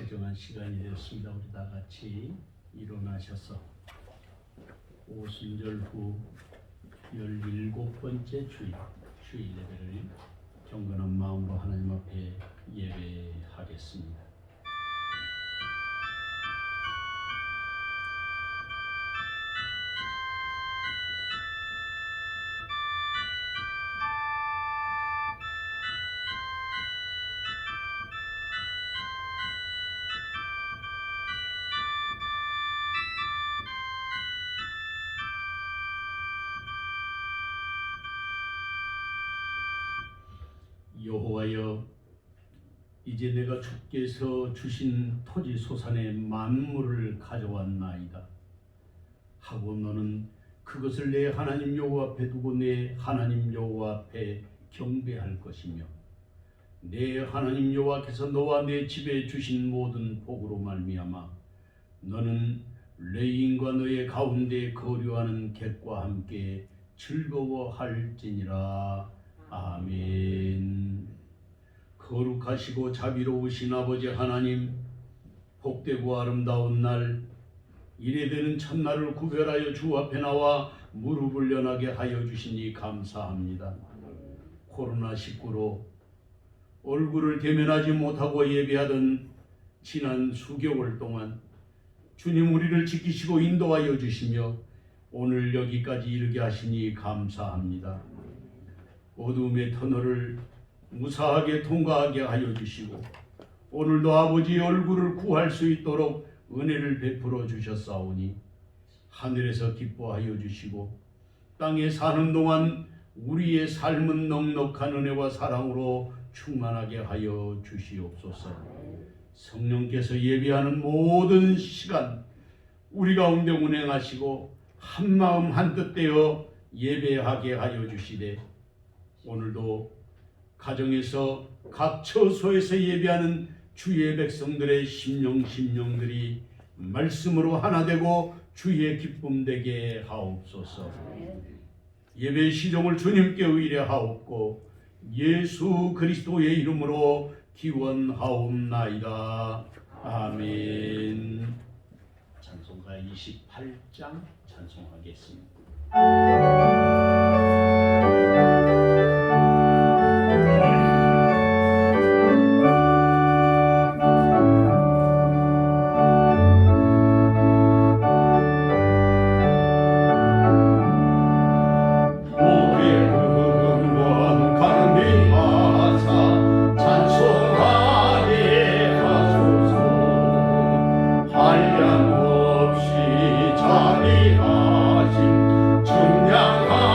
일정한 시간이 되었습니다. 우리 다 같이 일어나셔서 오순절 후 17번째 주일 예배를 경건한 마음으로 하나님 앞에 예배하겠습니다. 여호와여, 이제 내가 주께서 주신 토지 소산의 만물을 가져왔나이다 하고 너는 그것을 내 하나님 여호와 앞에 두고 내 하나님 여호와 앞에 경배할 것이며 내 하나님 여호와께서 너와 내 집에 주신 모든 복으로 말미암아 너는 레인과 너의 가운데 거류하는 객과 함께 즐거워할지니라. 아멘. 거룩하시고 자비로우신 아버지 하나님, 복되고 아름다운 날, 이래되는 첫날을 구별하여 주 앞에 나와 무릎을 연하게 하여 주시니 감사합니다. 코로나19로 얼굴을 대면하지 못하고 예배하던 지난 수개월 동안 주님 우리를 지키시고 인도하여 주시며 오늘 여기까지 이르게 하시니 감사합니다. 어둠의 터널을 무사하게 통과하게 하여 주시고 오늘도 아버지의 얼굴을 구할 수 있도록 은혜를 베풀어 주셨사오니 하늘에서 기뻐하여 주시고 땅에 사는 동안 우리의 삶은 넉넉한 은혜와 사랑으로 충만하게 하여 주시옵소서. 성령께서 예배하는 모든 시간 우리 가운데 운행하시고 한마음 한뜻 되어 예배하게 하여 주시되 오늘도 가정에서 각 처소에서 예배하는 주의 백성들의 심령들이 말씀으로 하나 되고 주의 기쁨 되게 하옵소서. 예배의 시종을 주님께 의뢰하옵고 예수 그리스도의 이름으로 기원하옵나이다. 아멘. 찬송가 28장 찬송하겠습니다. 한량 없이 자비하심 증량하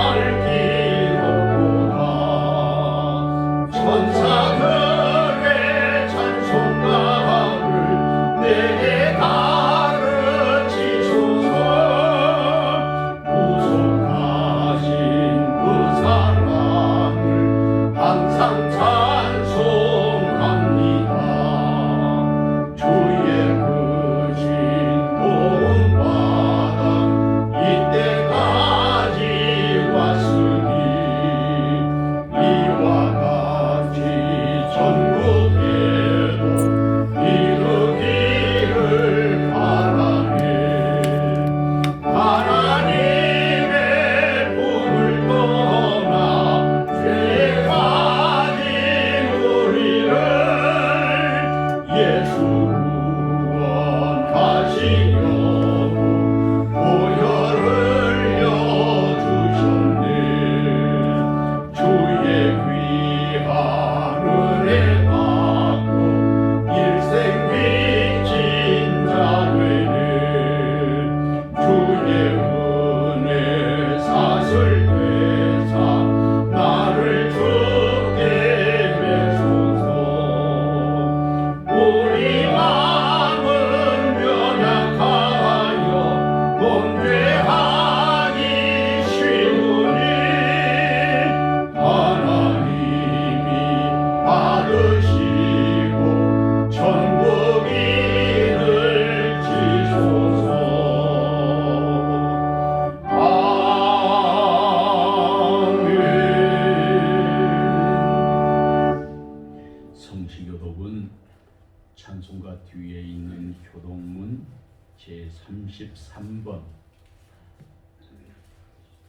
제33번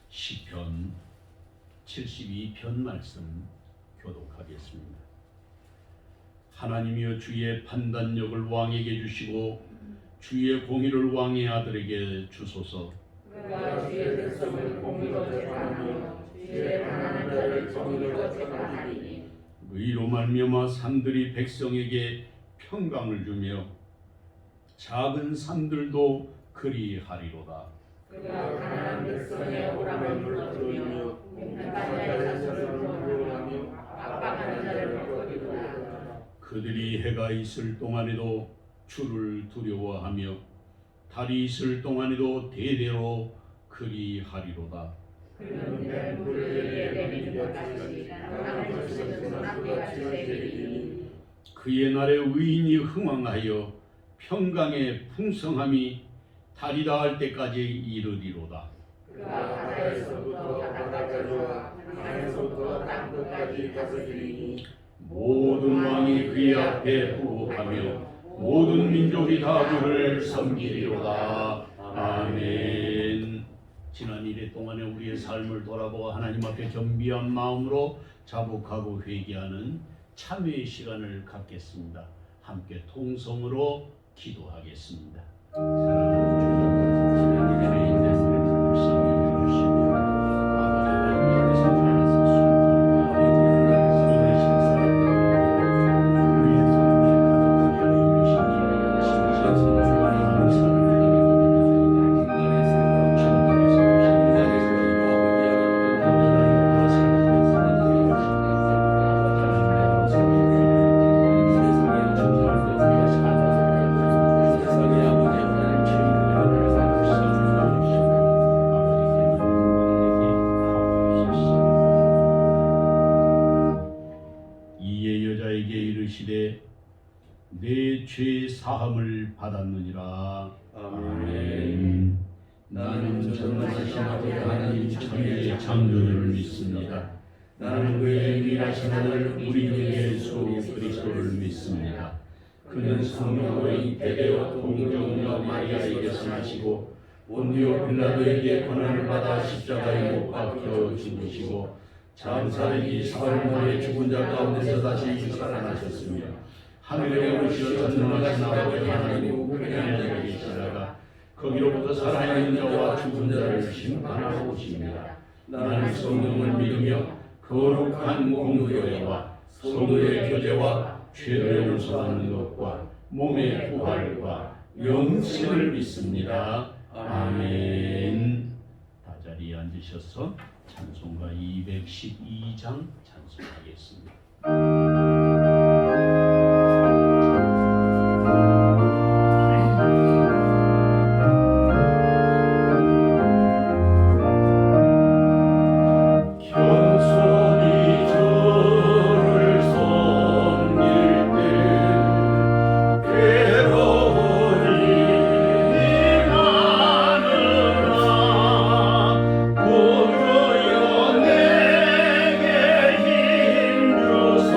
시편 72편 말씀 교독하겠습니다. 하나님이여 주의 판단력을 왕에게 주시고 주의 공의를 왕의 아들에게 주소서. 그가 주의 백성을 공의로 재판하며 주의 가난한 자를 정의로 재판하리니 의로 말미암아 산들이 백성에게 평강을 주며 작은 산들도 그리하리로다. 그가 가난한 백성의 오람을 불러주며 궁핍한 자의 자손을 구원하며 압박하는 자를 거두리로다. 그들이 해가 있을 동안에도 주를 두려워하며 달이 있을 동안에도 대대로 그리하리로다. 그는 물을 내리는 것 같이 땅을 거치는 소나기같이 내리리니 그의 날에 의인이 흥왕하여 평강의 풍성함이 달이 닿을 때까지 이르리로다. 그가 바다에서부터 바다까지와 땅에서부터 땅 끝까지 다스리니 모든 왕이 그의 앞에 후하며 모든 민족이 다 그를 섬기리로다. 아멘. 지난 일해 동안에 우리의 삶을 돌아보고 하나님 앞에 겸비한 마음으로 자복하고 회개하는 참회의 시간을 갖겠습니다. 함께 통성으로 기도하겠습니다. 사랑하는 주여, 하나님의 인내심을 불쌍히 여겨주시며 아버지 하나님께서 살아서 우리의 신사를 우리의 삶을 가져오게 하여 주시니 진실한 하나님의 내 죄 사함을 받았느니라. 아멘. 나는 전능하신 아버지 하나님 천지의 창조주를 믿습니다. 나는 그의 유일하신 아들 우리 주 예수 그리스도를 믿습니다. 그는 성령으로 잉태되어 동정녀 마리아에게서 나시고 본디오 빌라도에게 고난을 받아 십자가에 못 박혀 죽으시고 장사되기 사흘 만에 죽은 자 가운데서 다시 살아나셨으며 하늘에 오르시어 전능하신 아버지 하나님 우편에 앉아 계시다가 거기로부터 살아있는 자와 죽은 자를 심판하러 오십니다. 나는 성령을 믿으며 거룩한 공교회와 성도의 교제와 죄를 용서받는 것과 몸의 부활과 영생을 믿습니다. 아멘. 다 자리에 앉으셔서 찬송가 212장 찬송하겠습니다. 구주여 내게 힘 주사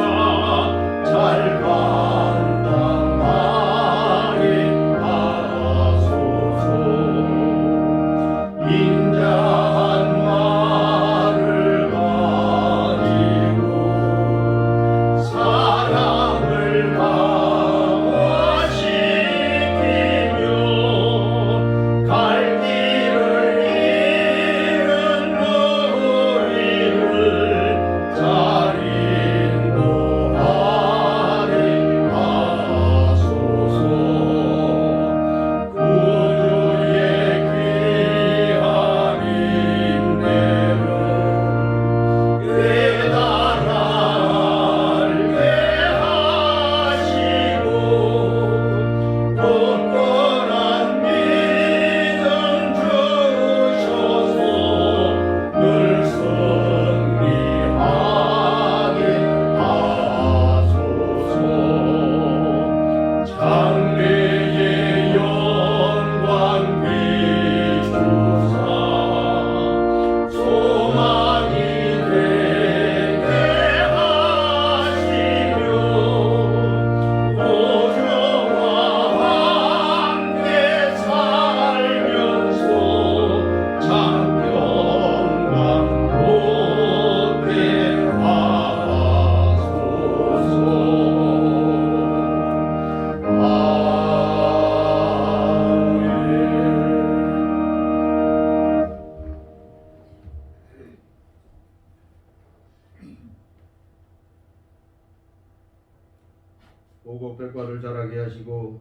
백과를 자라게 하시고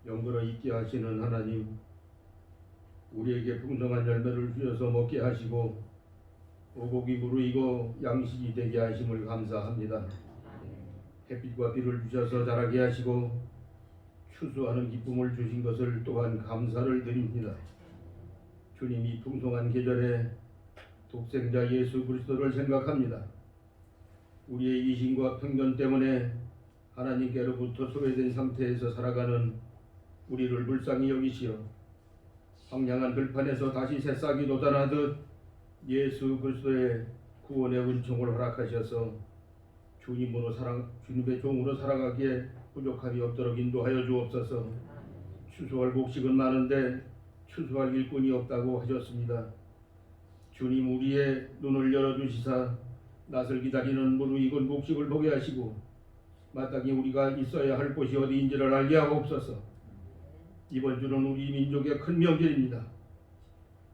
영걸어 있게 하시는 하나님, 우리에게 풍성한 열매를 주셔서 먹게 하시고 오곡이 무르익어 양식이 되게 하심을 감사합니다. 햇빛과 비를 주셔서 자라게 하시고 추수하는 기쁨을 주신 것을 또한 감사를 드립니다. 주님이 풍성한 계절에 독생자 예수 그리스도를 생각합니다. 우리의 이신과 편견 때문에 하나님께로부터 소외된 상태에서 살아가는 우리를 불쌍히 여기시어 황량한 들판에서 다시 새싹이 돋아나듯 예수 그리스도의 구원의 은총을 허락하셔서 주님의 종으로 살아가기에 부족함이 없도록 인도하여 주옵소서. 추수할 곡식은 많은데 추수할 일꾼이 없다고 하셨습니다. 주님, 우리의 눈을 열어주시사 낯을 기다리는 무르익은 곡식을 보게 하시고 마땅히 우리가 있어야 할 곳이 어디인지를 알게 하옵소서. 이번 주는 우리 민족의 큰 명절입니다.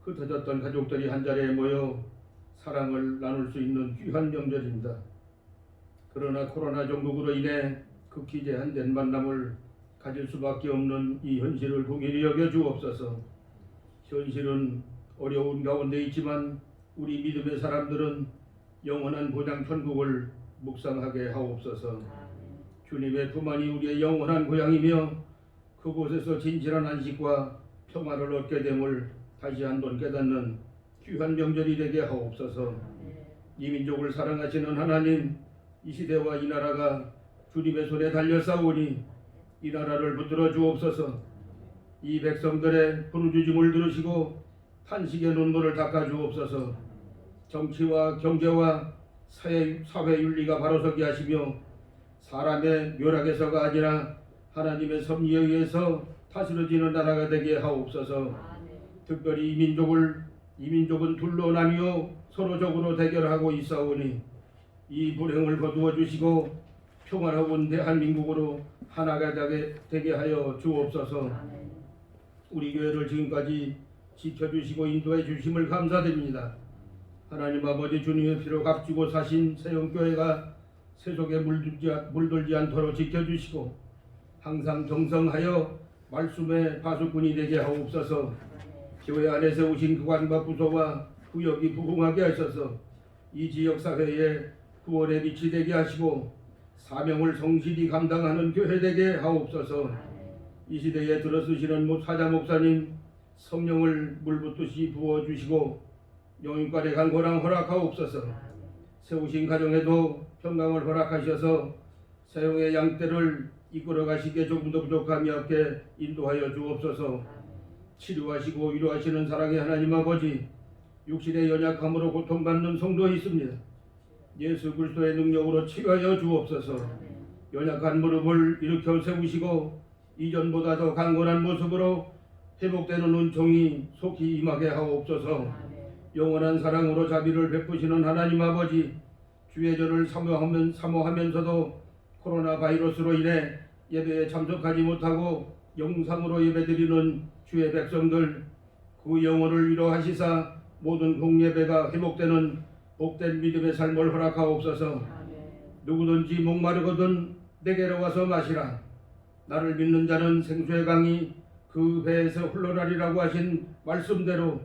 흩어졌던 가족들이 한자리에 모여 사랑을 나눌 수 있는 귀한 명절입니다. 그러나 코로나 종국으로 인해 극히 제한된 만남을 가질 수밖에 없는 이 현실을 긍휼히 여겨 주옵소서. 현실은 어려운 가운데 있지만 우리 믿음의 사람들은 영원한 고장 천국을 묵상하게 하옵소서. 주님의 품 안이 우리의 영원한 고향이며 그곳에서 진실한 안식과 평화를 얻게 됨을 다시 한번 깨닫는 귀한 명절이 되게 하옵소서. 이 민족을 사랑하시는 하나님, 이 시대와 이 나라가 주님의 손에 달려 싸우니 이 나라를 붙들어 주옵소서. 이 백성들의 부르짖음을 들으시고 탄식의 눈물을 닦아 주옵소서. 정치와 경제와 사회 윤리가 바로서게 하시며 사람의 묘락에서가 아니라 하나님의 섭리에 의해서 다스려지는 나라가 되게 하옵소서. 특별히 이 민족은 둘로 나뉘어 서로적으로 대결하고 있사오니 이 불행을 거두어 주시고 평화로운 대한민국으로 하나가 되게 하여 주옵소서. 우리 교회를 지금까지 지켜주시고 인도해 주심을 감사드립니다. 하나님 아버지, 주님의 피로 값지고 사신 세영교회가 세속에 물들지 않도록 지켜주시고 항상 정성하여 말씀의 파수꾼이 되게 하옵소서. 교회 안에 세우신 기관과 부서와 구역이 부흥하게 하셔서 이 지역사회에 구원의 빛이 되게 하시고 사명을 성실히 감당하는 교회 되게 하옵소서. 이 시대에 들어서시는 사자 목사님, 성령을 물붓듯이 부어주시고 영육간의 강건함 허락하옵소서. 세우신 가정에도 평강을 허락하셔서 사용의 양떼를 이끌어 가시기에 조금도 부족함이 없게 인도하여 주옵소서. 치료하시고 위로하시는 사랑의 하나님 아버지, 육신의 연약함으로 고통받는 성도 있습니다. 예수 그리스도의 능력으로 치유하여 주옵소서. 연약한 무릎을 일으켜 세우시고 이전보다 더 강건한 모습으로 회복되는 은총이 속히 임하게 하옵소서. 영원한 사랑으로 자비를 베푸시는 하나님 아버지, 주의 전을 사모하면서도 코로나 바이러스로 인해 예배에 참석하지 못하고 영상으로 예배드리는 주의 백성들, 그 영혼을 위로하시사 모든 공예배가 회복되는 복된 믿음의 삶을 허락하옵소서. 누구든지 목마르거든 내게로 와서 마시라. 나를 믿는 자는 생수의 강이 그 배에서 흘러나리라고 하신 말씀대로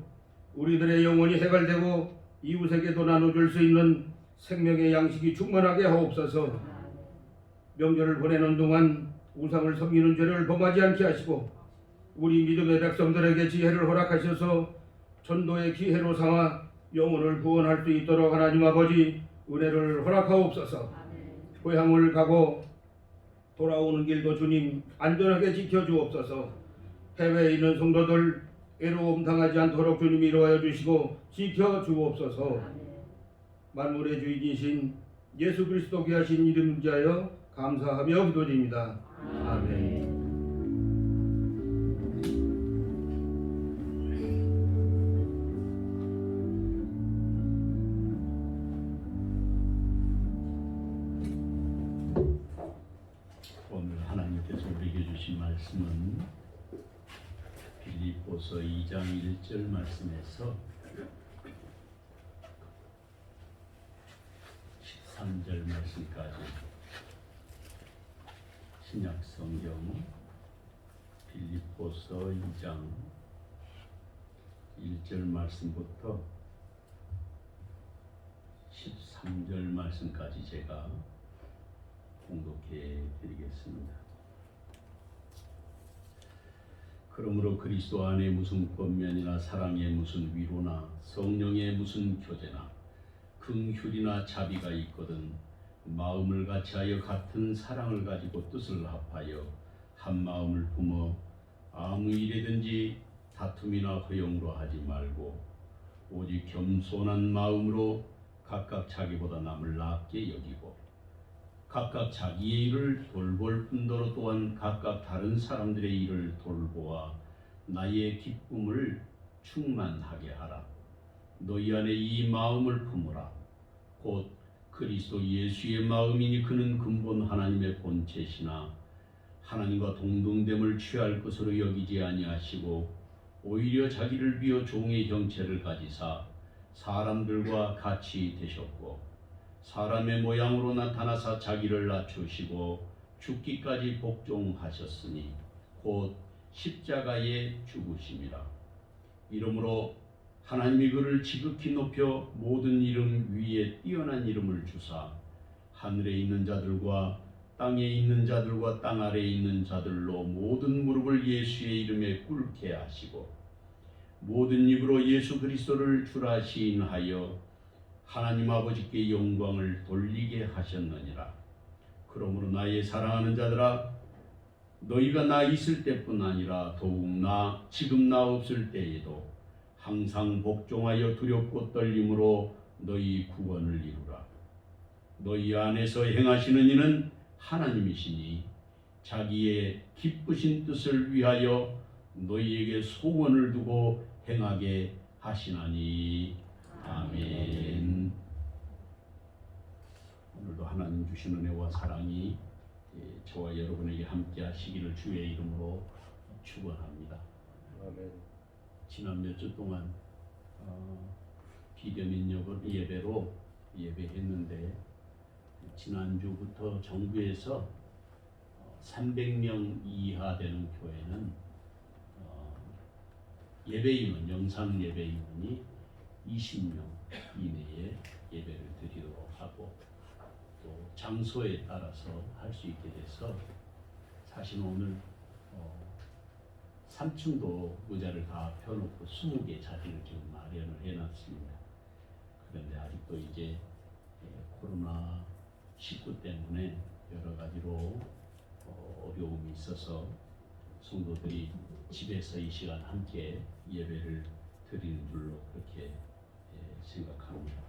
우리들의 영혼이 해갈되고 이웃에게도 나눠줄 수 있는 생명의 양식이 충만하게 하옵소서. 명절을 보내는 동안 우상을 섬기는 죄를 범하지 않게 하시고 우리 믿음의 백성들에게 지혜를 허락하셔서 전도의 기회로 삼아 영혼을 구원할 수 있도록 하나님 아버지 은혜를 허락하옵소서. 고향을 가고 돌아오는 길도 주님 안전하게 지켜주옵소서. 해외에 있는 성도들 애로움 당하지 않도록 주님 이루어 주시고 지켜주옵소서. 만물의 주인이신 예수 그리스도 귀하신 이름 위하여 감사하며 기도드립니다. 아멘. 오늘 하나님께서 우리에게 주신 말씀은 빌립보서 2장 1절 말씀에서 13절 말씀까지 신약 성경 빌립보서 2장 1절 말씀부터 13절 말씀까지 제가 공독해 드리겠습니다. 그러므로 그리스도 안에 무슨 권면이나 사랑의 무슨 위로나 성령의 무슨 교제나 긍휼이나 자비가 있거든 마음을 같이하여 같은 사랑을 가지고 뜻을 합하여 한 마음을 품어 아무 일이든지 다툼이나 허용으로 하지 말고 오직 겸손한 마음으로 각각 자기보다 남을 낫게 여기고 각각 자기의 일을 돌볼 뿐더러 또한 각각 다른 사람들의 일을 돌보아 나의 기쁨을 충만하게 하라. 너희 안에 이 마음을 품으라. 곧 그리스도 예수의 마음이니 그는 근본 하나님의 본체시나 하나님과 동등됨을 취할 것으로 여기지 아니하시고 오히려 자기를 비어 종의 형체를 가지사 사람들과 같이 되셨고 사람의 모양으로 나타나사 자기를 낮추시고 죽기까지 복종하셨으니 곧 십자가에 죽으심이라. 이러므로 하나님이 그를 지극히 높여 모든 이름 위에 뛰어난 이름을 주사 하늘에 있는 자들과 땅에 있는 자들과 땅 아래에 있는 자들로 모든 무릎을 예수의 이름에 꿇게 하시고 모든 입으로 예수 그리스도를 주라 시인하여 하나님 아버지께 영광을 돌리게 하셨느니라. 그러므로 나의 사랑하는 자들아 너희가 나 있을 때뿐 아니라 더욱 지금 나 없을 때에도 항상 복종하여 두렵고 떨림으로 너희 구원을 이루라. 너희 안에서 행하시는 이는 하나님이시니 자기의 기쁘신 뜻을 위하여 너희에게 소원을 두고 행하게 하시나니. 아멘. 오늘도 하나님 주신 은혜와 사랑이 저와 여러분에게 함께 하시기를 주의 이름으로 축원합니다. 아멘. 지난 몇 주 동안 비대면 예배로 예배했는데 지난주부터 정부에서 300명 이하 되는 교회는 예배인원, 영상 예배인원이 20명 이내에 예배를 드리도록 하고 또 장소에 따라서 할 수 있게 돼서 사실 오늘 3층도 의자를 다 펴놓고 20개 자리를 지금 마련을 해놨습니다. 그런데 아직도 이제 코로나19 때문에 여러 가지로 어려움이 있어서 성도들이 집에서 이 시간 함께 예배를 드리는 줄로 그렇게 생각합니다.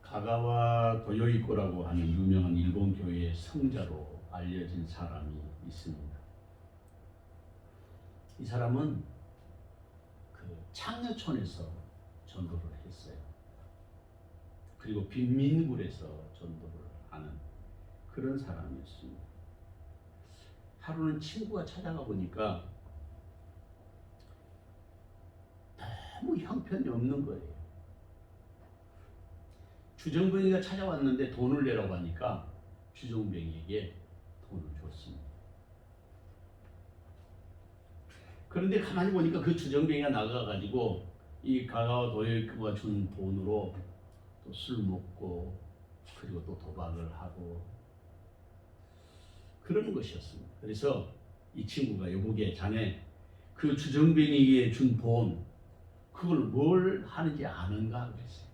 가가와 도요이코라고 하는 유명한 일본 교회의 성자로 알려진 사람이 있습니다. 이 사람은 그 창녀촌에서 전도를 했어요. 그리고 빈민굴에서 전도를 하는 그런 사람이었습니다. 하루는 친구가 찾아가 보니까 너무 형편이 없는 거예요. 주정뱅이가 찾아왔는데 돈을 내라고 하니까 주정뱅이에게 돈을 줬습니다. 그런데 가만히 보니까 그 주정뱅이가 나가가지고 이 가가와 도요이코가 준 돈으로 또 술 먹고 그리고 또 도박을 하고 그러는 것이었습니다. 그래서 이 친구가 여보게 자네 그 주정뱅이에게 준 돈 그걸 뭘 하는지 아는가 그랬어요.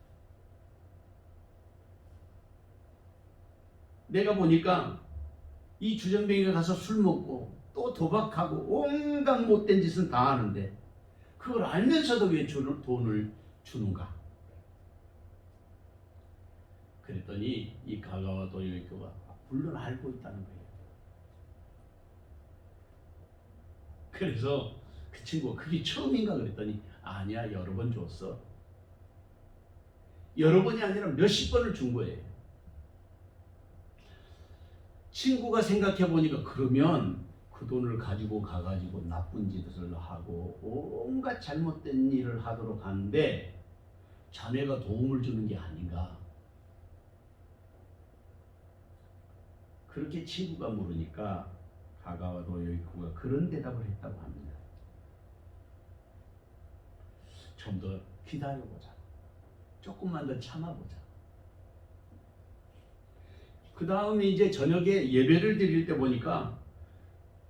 내가 보니까 이 주정뱅이가 가서 술 먹고 또 도박하고 온갖 못된 짓은 다 하는데 그걸 알면서도 왜 돈을 주는가? 그랬더니 이 가가와 도요이코가 물론 알고 있다는 거예요. 그래서 그 친구가 그게 처음인가 그랬더니 아니야 여러 번 줬어. 여러 번이 아니라 몇십 번을 준 거예요. 친구가 생각해 보니까 그러면 그 돈을 가지고 가가지고 나쁜 짓을 하고 온갖 잘못된 일을 하도록 하는데 자네가 도움을 주는 게 아닌가. 그렇게 친구가 물으니까 가가와 도요이코가 그런 대답을 했다고 합니다. 좀 더 기다려보자. 조금만 더 참아보자. 그 다음에 이제 저녁에 예배를 드릴 때 보니까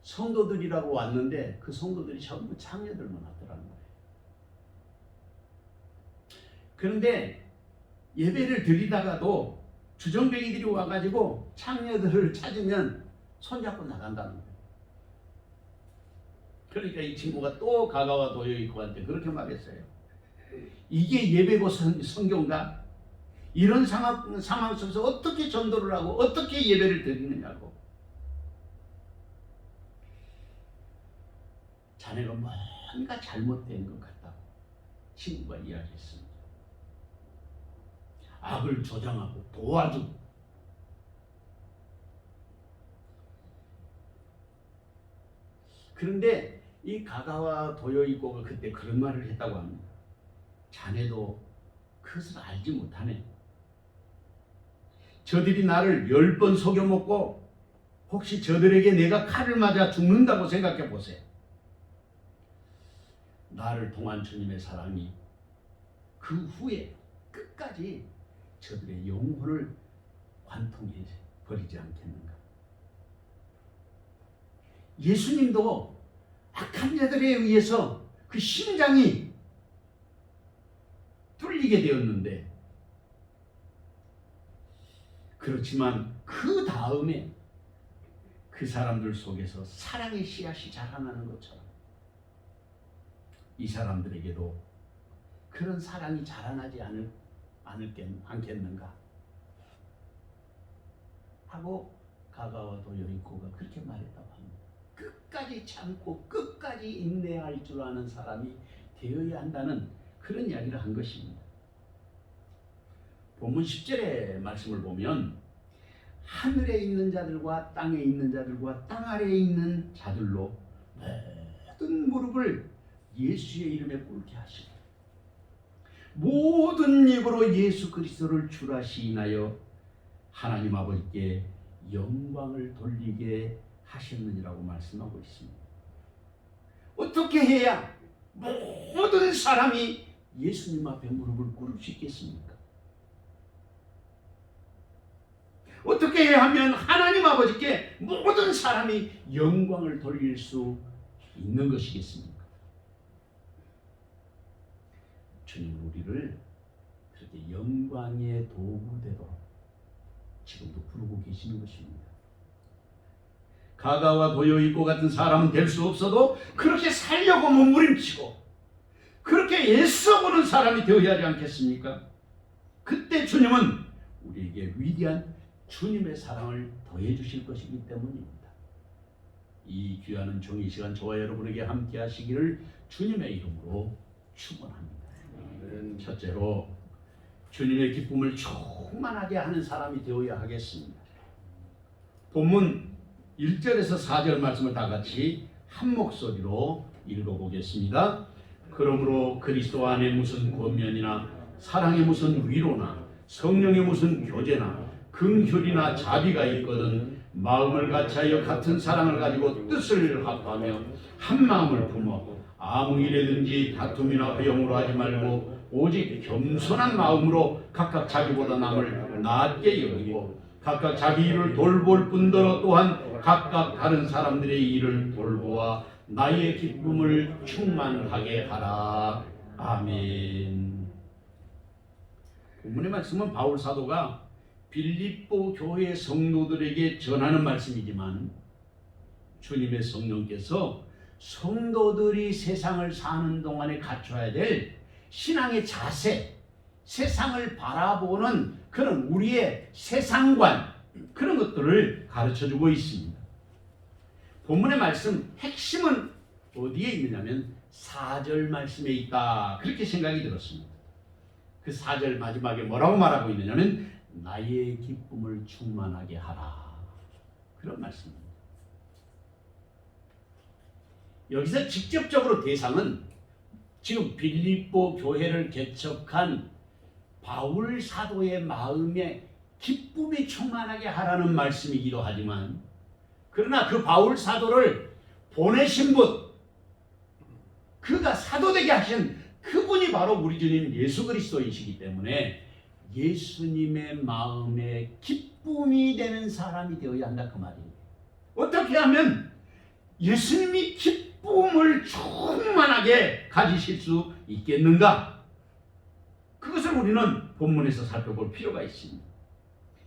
성도들이라고 왔는데 그 성도들이 전부 창녀들만 왔더라는 거예요. 그런데 예배를 드리다가도 주정뱅이들이 와가지고 창녀들을 찾으면 손잡고 나간다는 거예요. 그러니까 이 친구가 또 가가와 도요이코한테 그렇게 말했어요. 이게 예배고 성경가? 이런 상황 속에서 어떻게 전도를 하고 어떻게 예배를 드리느냐고. 자네가 뭔가 잘못된 것 같다고 친구가 이야기했습니다. 악을 조장하고 도와주고 그런데 이 가가와 도요이코가 그때 그런 말을 했다고 합니다. 자네도 그것을 알지 못하네. 저들이 나를 10번 속여먹고 혹시 저들에게 내가 칼을 맞아 죽는다고 생각해 보세요. 나를 통한 주님의 사랑이 그 후에 끝까지 저들의 영혼을 관통해 버리지 않겠는가. 예수님도 악한 자들에 의해서 그 심장이 뚫리게 되었는데, 그렇지만 그 다음에 그 사람들 속에서 사랑의 씨앗이 자라나는 것처럼 이 사람들에게도 그런 사랑이 자라나지 않겠는가 하고 가가와 도요이코가 그렇게 말했다고 합니다. 끝까지 참고 끝까지 인내할 줄 아는 사람이 되어야 한다는 그런 이야기를 한 것입니다. 본문 10절의 말씀을 보면 하늘에 있는 자들과 땅에 있는 자들과 땅 아래에 있는 자들로 모든 무릎을 예수의 이름에 꿇게 하시고 모든 입으로 예수 그리스도를 주라 시인하여 하나님 아버지께 영광을 돌리게 하셨느니라고 말씀하고 있습니다. 어떻게 해야 모든 사람이 예수님 앞에 무릎을 꿇을 수 있겠습니까? 어떻게 해야 하면 하나님 아버지께 모든 사람이 영광을 돌릴 수 있는 것이겠습니까? 주님은 우리를 그렇게 영광의 도구 되도록 지금도 부르고 계시는 것입니다. 가가와 도요이코 같은 사람은 될 수 없어도 그렇게 살려고 몸부림치고 그렇게 애써보는 사람이 되어야 하지 않겠습니까? 그때 주님은 우리에게 위대한 주님의 사랑을 더해 주실 것이기 때문입니다. 이 귀한 종이 시간 저와 여러분에게 함께 하시기를 주님의 이름으로 축원합니다. 첫째로 주님의 기쁨을 충만하게 하는 사람이 되어야 하겠습니다. 본문 1절에서 4절 말씀을 다 같이 한 목소리로 읽어보겠습니다. 그러므로 그리스도 안에 무슨 권면이나 사랑에 무슨 위로나 성령의 무슨 교제나 긍휼이나 자비가 있거든 마음을 같이하여 같은 사랑을 가지고 뜻을 합하며 한 마음을 품어 아무 일에든지 다툼이나 허용으로 하지 말고 오직 겸손한 마음으로 각각 자기보다 남을 낮게 여기고 각각 자기 일을 돌볼 뿐더러 또한 각각 다른 사람들의 일을 돌보아 나의 기쁨을 충만하게 하라. 아멘. 본문의 말씀은 바울 사도가 빌립보 교회 성도들에게 전하는 말씀이지만 주님의 성령께서 성도들이 세상을 사는 동안에 갖춰야 될 신앙의 자세, 세상을 바라보는 그런 우리의 세상관, 그런 것들을 가르쳐주고 있습니다. 본문의 말씀 핵심은 어디에 있느냐면 4절 말씀에 있다, 그렇게 생각이 들었습니다. 그 4절 마지막에 뭐라고 말하고 있느냐면 나의 기쁨을 충만하게 하라, 그런 말씀입니다. 여기서 직접적으로 대상은 지금 빌립보 교회를 개척한 바울 사도의 마음에 기쁨이 충만하게 하라는 말씀이기도 하지만, 그러나 그 바울 사도를 보내신 분, 그가 사도되게 하신 그분이 바로 우리 주님 예수 그리스도이시기 때문에 예수님의 마음에 기쁨이 되는 사람이 되어야 한다 그 말이에요. 어떻게 하면 예수님이 기쁨을 충만하게 가지실 수 있겠는가? 그것을 우리는 본문에서 살펴볼 필요가 있습니다.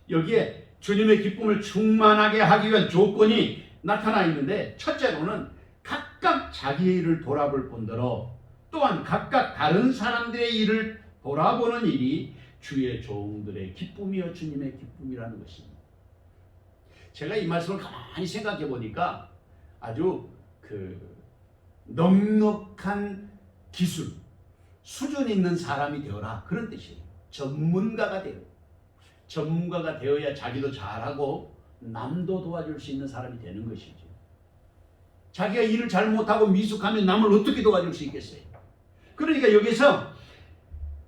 여기에 주님의 기쁨을 충만하게 하기 위한 조건이 나타나 있는데, 첫째로는 각각 자기의 일을 돌아볼 뿐더러 또한 각각 다른 사람들의 일을 돌아보는 일이 주의 종들의 기쁨이요 주님의 기쁨이라는 것입니다. 제가 이 말씀을 가만히 생각해 보니까 아주 넉넉한 기술, 수준 있는 사람이 되어라, 그런 뜻이에요. 전문가가 되어야 자기도 잘하고 남도 도와줄 수 있는 사람이 되는 것이죠. 자기가 일을 잘 못하고 미숙하면 남을 어떻게 도와줄 수 있겠어요? 그러니까 여기서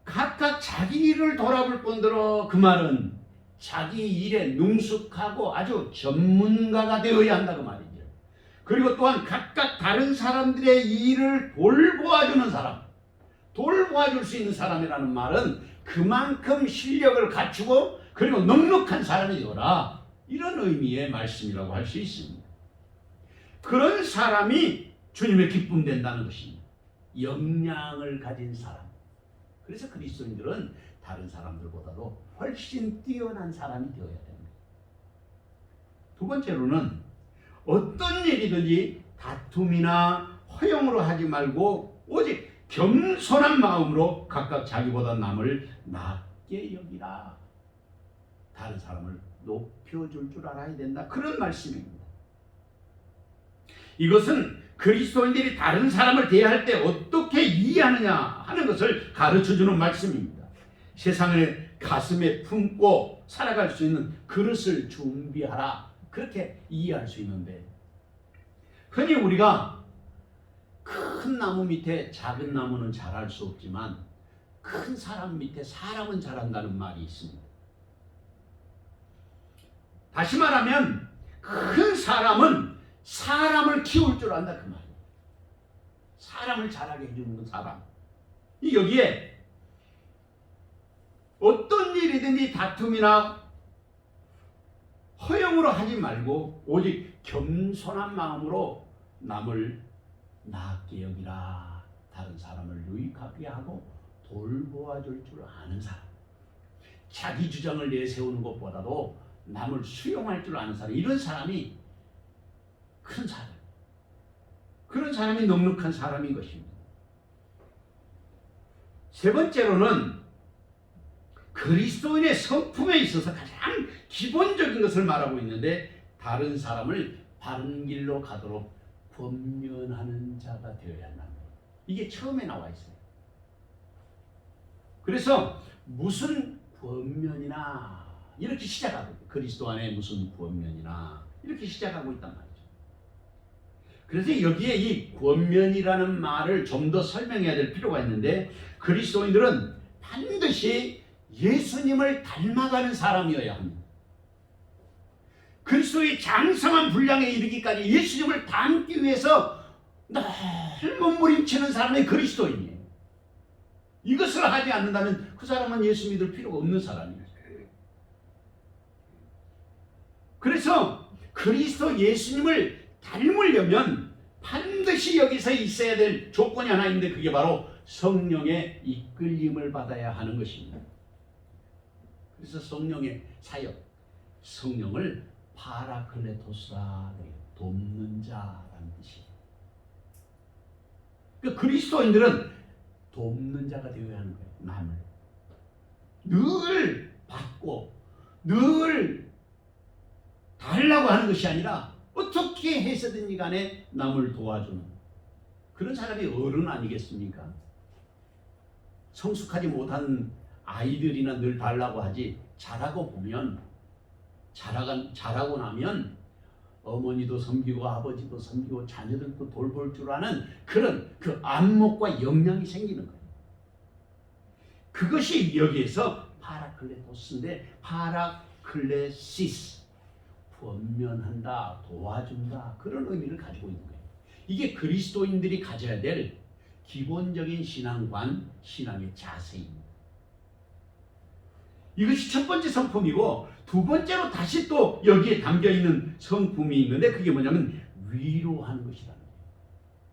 각각 자기 일을 돌아볼 뿐더러, 그 말은 자기 일에 능숙하고 아주 전문가가 되어야 한다고 말이죠. 그리고 또한 각각 다른 사람들의 일을 돌보아주는 사람, 돌보아줄 수 있는 사람이라는 말은 그만큼 실력을 갖추고 그리고 넉넉한 사람이 되어라, 이런 의미의 말씀이라고 할 수 있습니다. 그런 사람이 주님의 기쁨 된다는 것입니다. 역량을 가진 사람. 그래서 그리스도인들은 다른 사람들보다도 훨씬 뛰어난 사람이 되어야 됩니다. 두 번째로는 어떤 일이든지 다툼이나 허용으로 하지 말고 오직 겸손한 마음으로 각각 자기보다 남을 낮게 여기라. 다른 사람을 높여줄 줄 알아야 된다, 그런 말씀입니다. 이것은 그리스도인들이 다른 사람을 대할 때 어떻게 이해하느냐 하는 것을 가르쳐주는 말씀입니다. 세상을 가슴에 품고 살아갈 수 있는 그릇을 준비하라, 그렇게 이해할 수 있는데, 흔히 우리가 큰 나무 밑에 작은 나무는 자랄 수 없지만 큰 사람 밑에 사람은 자란다는 말이 있습니다. 다시 말하면 큰 사람은 사람을 키울 줄 안다, 그 말이에요. 사람을 자라게 해주는 사람. 여기에 어떤 일이든지 다툼이나 허용으로 하지 말고 오직 겸손한 마음으로 남을 낮게 여기라. 다른 사람을 유익하게 하고 돌보아줄 줄 아는 사람. 자기 주장을 내세우는 것보다도 남을 수용할 줄 아는 사람. 이런 사람이 큰 사람, 그런 사람이 넉넉한 사람인 것입니다. 세 번째로는 그리스도인의 성품에 있어서 가장 기본적인 것을 말하고 있는데, 다른 사람을 바른 길로 가도록 권면하는 자가 되어야 한다. 이게 처음에 나와 있어요. 그래서 무슨 권면이나 이렇게 시작하고, 그리스도 안에 무슨 권면이나 이렇게 시작하고 있단 말이에요. 그래서 여기에 이 권면이라는 말을 좀 더 설명해야 될 필요가 있는데, 그리스도인들은 반드시 예수님을 닮아가는 사람이어야 합니다. 그리스도의 장성한 분량에 이르기까지 예수님을 닮기 위해서 늘 몸부림치는 사람이 그리스도인이에요. 이것을 하지 않는다면 그 사람은 예수 믿을 필요가 없는 사람이에요. 그래서 그리스도 예수님을 닮으려면 반드시 여기서 있어야 될 조건이 하나 있는데, 그게 바로 성령의 이끌림을 받아야 하는 것입니다. 그래서 성령의 사역, 성령을 파라클레토스라, 돕는 자라는 뜻이에요. 그러니까 그리스도인들은 돕는 자가 되어야 하는 거예요. 남을 늘 받고 늘 달라고 하는 것이 아니라 어떻게 해서든지 간에 남을 도와주는 그런 사람이 어른 아니겠습니까? 성숙하지 못한 아이들이나 늘 달라고 하지, 자라고 보면, 자라고 나면 어머니도 섬기고 아버지도 섬기고 자녀들도 돌볼 줄 아는 그런 그 안목과 역량이 생기는 거예요. 그것이 여기에서 파라클레토스인데, 클레시스, 권면한다, 도와준다, 그런 의미를 가지고 있는 거예요. 이게 그리스도인들이 가져야 될 기본적인 신앙관, 신앙의 자세입니다. 이것이 첫 번째 성품이고, 두 번째로 다시 또 여기에 담겨있는 성품이 있는데, 그게 뭐냐면 위로하는 것이라는 거예요.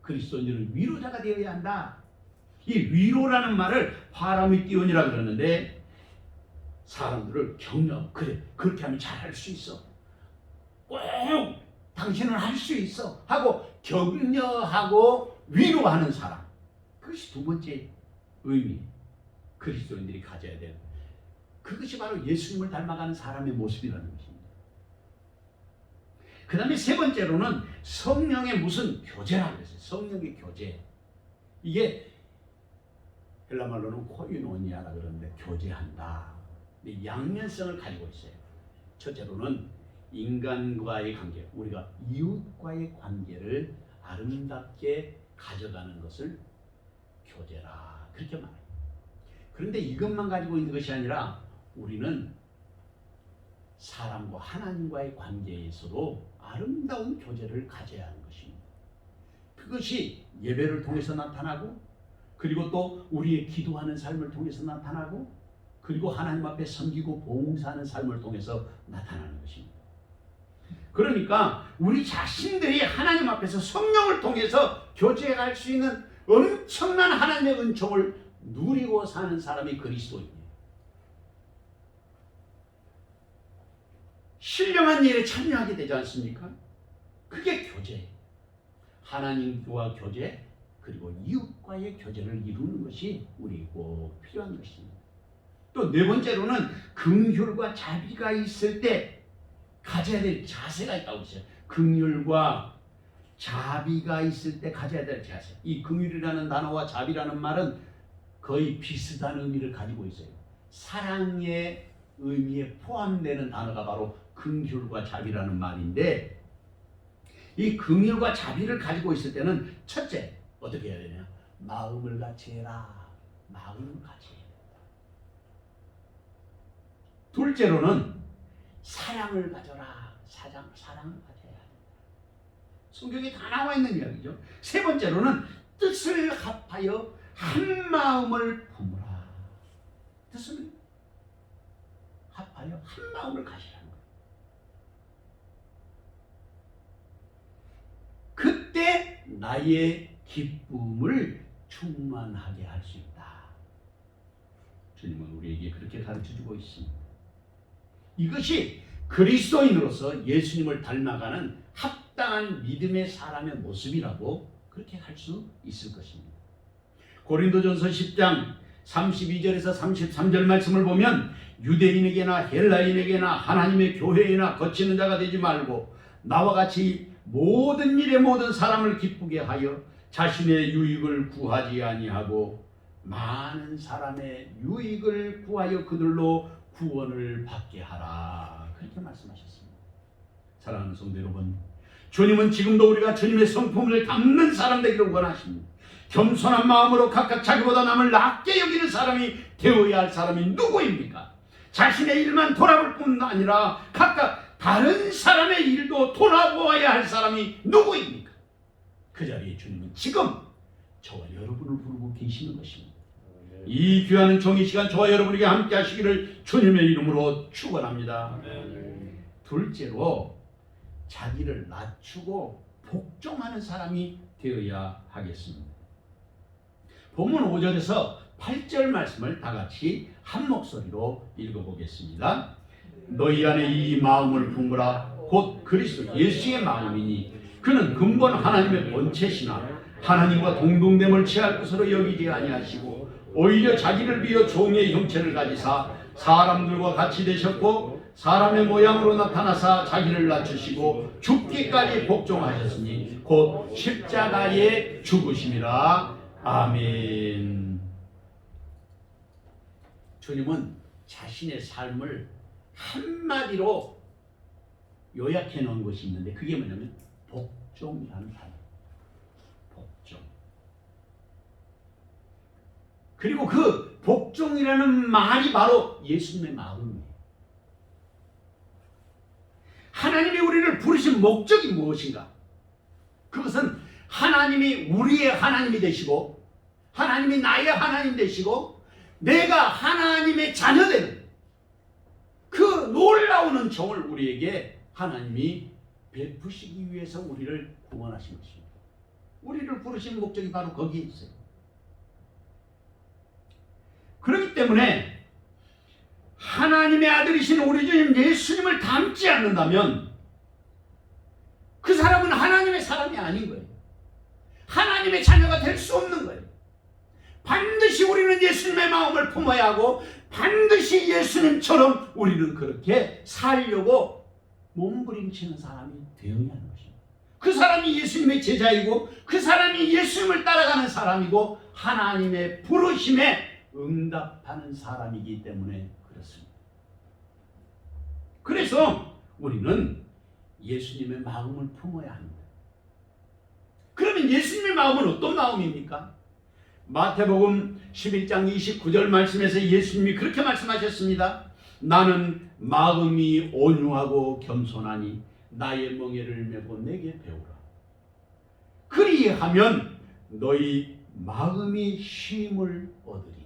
그리스도인들은 위로자가 되어야 한다. 이 위로라는 말을 파라미띠온이라고 그러는데, 사람들을 격려, 그래 그렇게 하면 잘할 수 있어, 꼭 당신은 할 수 있어 하고 격려하고 위로하는 사람, 그것이 두 번째 의미, 그리스도인들이 가져야 되는, 그것이 바로 예수님을 닮아가는 사람의 모습이라는 것입니다. 그 다음에 세 번째로는 성령의 무슨 교제라고 했어요. 성령의 교제, 이게 헬라 말로는 코이노니아라 그러는데 교제한다. 양면성을 가지고 있어요. 첫째로는 인간과의 관계, 우리가 이웃과의 관계를 아름답게 가져가는 것을 교제라, 그렇게 말해요. 그런데 이것만 가지고 있는 것이 아니라 우리는 사람과 하나님과의 관계에서도 아름다운 교제를 가져야 하는 것입니다. 그것이 예배를 통해서 나타나고, 그리고 또 우리의 기도하는 삶을 통해서 나타나고, 그리고 하나님 앞에 섬기고 봉사하는 삶을 통해서 나타나는 것입니다. 그러니까 우리 자신들이 하나님 앞에서 성령을 통해서 교제할 수 있는 엄청난 하나님의 은총을 누리고 사는 사람이 그리스도입니다. 신령한 일에 참여하게 되지 않습니까? 그게 교제예요. 하나님과 교제, 그리고 이웃과의 교제를 이루는 것이 우리 꼭 필요한 것입니다. 또 네 번째로는 긍휼과 자비가 있을 때 가져야 될 자세가 있다고 했어요. 긍휼과 자비가 있을 때 가져야 될 자세. 이 긍휼이라는 단어와 자비라는 말은 거의 비슷한 의미를 가지고 있어요. 사랑의 의미에 포함되는 단어가 바로 긍휼과 자비라는 말인데, 이 긍휼과 자비를 가지고 있을 때는 첫째 어떻게 해야 되냐? 마음을 같이 해라. 마음을 같이 해야 된다. 둘째로는 사랑을 가져라. 사랑을 가져야 된다. 성경에 다 나와 있는 이야기죠. 세 번째로는 뜻을 합하여 한 마음을 품으라. 뜻을 합하여 한 마음을 가시라는 거예요. 그때 나의 기쁨을 충만하게 할 수 있다. 주님은 우리에게 그렇게 가르쳐주고 있습니다. 이것이 그리스도인으로서 예수님을 닮아가는 합당한 믿음의 사람의 모습이라고 그렇게 할 수 있을 것입니다. 고린도전서 10장 32절에서 33절 말씀을 보면, 유대인에게나 헬라인에게나 하나님의 교회에나 거치는 자가 되지 말고 나와 같이 모든 일에 모든 사람을 기쁘게 하여 자신의 유익을 구하지 아니하고 많은 사람의 유익을 구하여 그들로 구원을 받게 하라. 그렇게 말씀하셨습니다. 사랑하는 성도 여러분, 주님은 지금도 우리가 주님의 성품을 담는 사람 되기를 원하십니다. 겸손한 마음으로 각각 자기보다 남을 낮게 여기는 사람이 되어야 할 사람이 누구입니까? 자신의 일만 돌아볼 뿐 아니라 각각 다른 사람의 일도 돌아보아야 할 사람이 누구입니까? 그 자리에 주님은 지금 저와 여러분을 부르고 계시는 것입니다. 이 귀한 종이 시간 저와 여러분에게 함께 하시기를 주님의 이름으로 축원합니다. 둘째로 자기를 낮추고 복종하는 사람이 되어야 하겠습니다. 본문 5절에서 8절 말씀을 다 같이 한 목소리로 읽어보겠습니다. 너희 안에 이 마음을 품으라. 곧 그리스도 예수의 마음이니 그는 근본 하나님의 본체시나 하나님과 동등됨을 취할 것으로 여기지 아니하시고 오히려 자기를 비어 종의 형체를 가지사 사람들과 같이 되셨고 사람의 모양으로 나타나사 자기를 낮추시고 죽기까지 복종하셨으니 곧 십자가에 죽으심이라. 아멘. 주님은 자신의 삶을 한마디로 요약해 놓은 것이 있는데, 그게 뭐냐면 복종이라는 단어. 복종. 그리고 그 복종이라는 말이 바로 예수님의 마음이에요. 하나님이 우리를 부르신 목적이 무엇인가? 그것은 하나님이 우리의 하나님이 되시고 하나님이 나의 하나님 되시고 내가 하나님의 자녀 되는 그 놀라운 정을 우리에게 하나님이 베푸시기 위해서 우리를 구원하신 것입니다. 우리를 부르신 목적이 바로 거기에 있어요. 그렇기 때문에 하나님의 아들이신 우리 주님 예수님을 닮지 않는다면 그 사람은 하나님의 사람이 아닌 거예요. 하나님의 자녀가 될 수 없는 거예요. 반드시 우리는 예수님의 마음을 품어야 하고 반드시 예수님처럼 우리는 그렇게 살려고 몸부림치는 사람이 되어야 하는 것입니다. 그 사람이 예수님의 제자이고 그 사람이 예수님을 따라가는 사람이고 하나님의 부르심에 응답하는 사람이기 때문에 그렇습니다. 그래서 우리는 예수님의 마음을 품어야 합니다. 그러면 예수님의 마음은 어떤 마음입니까? 마태복음 11장 29절 말씀에서 예수님이 그렇게 말씀하셨습니다. 나는 마음이 온유하고 겸손하니 나의 멍에를 메고 내게 배우라. 그리하면 너희 마음이 쉼을 얻으리니.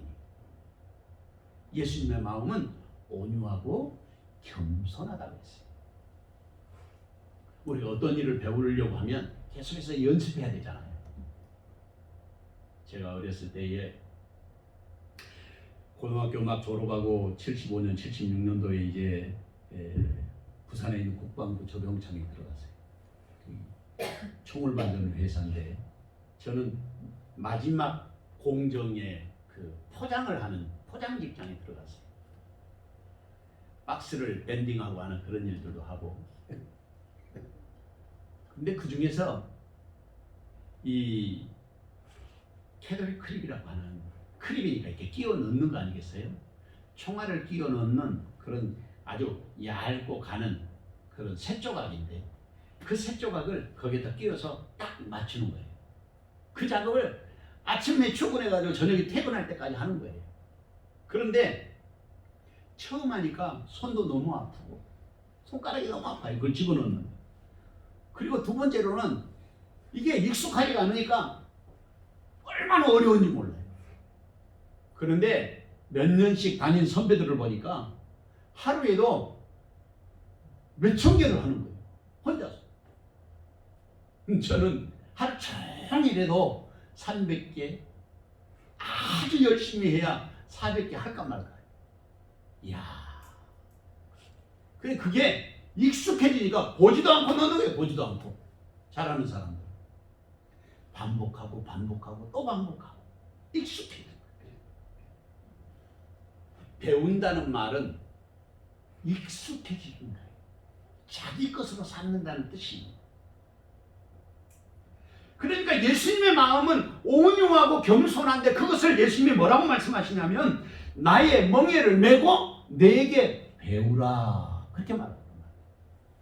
예수님의 마음은 온유하고 겸손하다고 했어요. 우리가 어떤 일을 배우려고 하면 계속해서 연습해야 되잖아요. 제가 어렸을 때에 고등학교 막 졸업하고 75년, 76년도에 이제 부산에 있는 국방부 조병청에 들어갔어요. 총을 만드는 회사인데 저는 마지막 공정에 그 포장을 하는 포장 직장에 들어갔어요. 박스를 밴딩하고 하는 그런 일들도 하고. 근데 그 중에서 이 캐더리 크립이라고 하는 크립이니까 이렇게 끼워 넣는 거 아니겠어요? 총알을 끼워 넣는 그런 아주 얇고 가는 그런 쇳조각인데 그 쇳조각을 거기에다 끼워서 딱 맞추는 거예요. 그 작업을 아침에 출근해가지고 저녁에 퇴근할 때까지 하는 거예요. 그런데 처음 하니까 손도 너무 아프고 손가락이 너무 아파요. 그걸 집어넣는. 그리고 두 번째로는 이게 익숙하지가 않으니까 얼마나 어려운지 몰라요. 그런데 몇 년씩 다닌 선배들을 보니까 하루에도 몇천 개를 하는 거예요. 혼자서. 저는 하루 종일 해도 300개 아주 열심히 해야 400개 할까 말까. 이야. 근데 그게 익숙해지니까 보지도 않고 넣는 거예요. 보지도 않고. 잘하는 사람들. 반복하고 반복하고 또 반복하고 익숙해지는 거예요. 배운다는 말은 익숙해지는 거예요. 자기 것으로 삼는다는 뜻입니다. 그러니까 예수님의 마음은 온유하고 겸손한데 그것을 예수님이 뭐라고 말씀하시냐면 나의 멍에를 메고 내게 배우라. 그렇게 말합니다.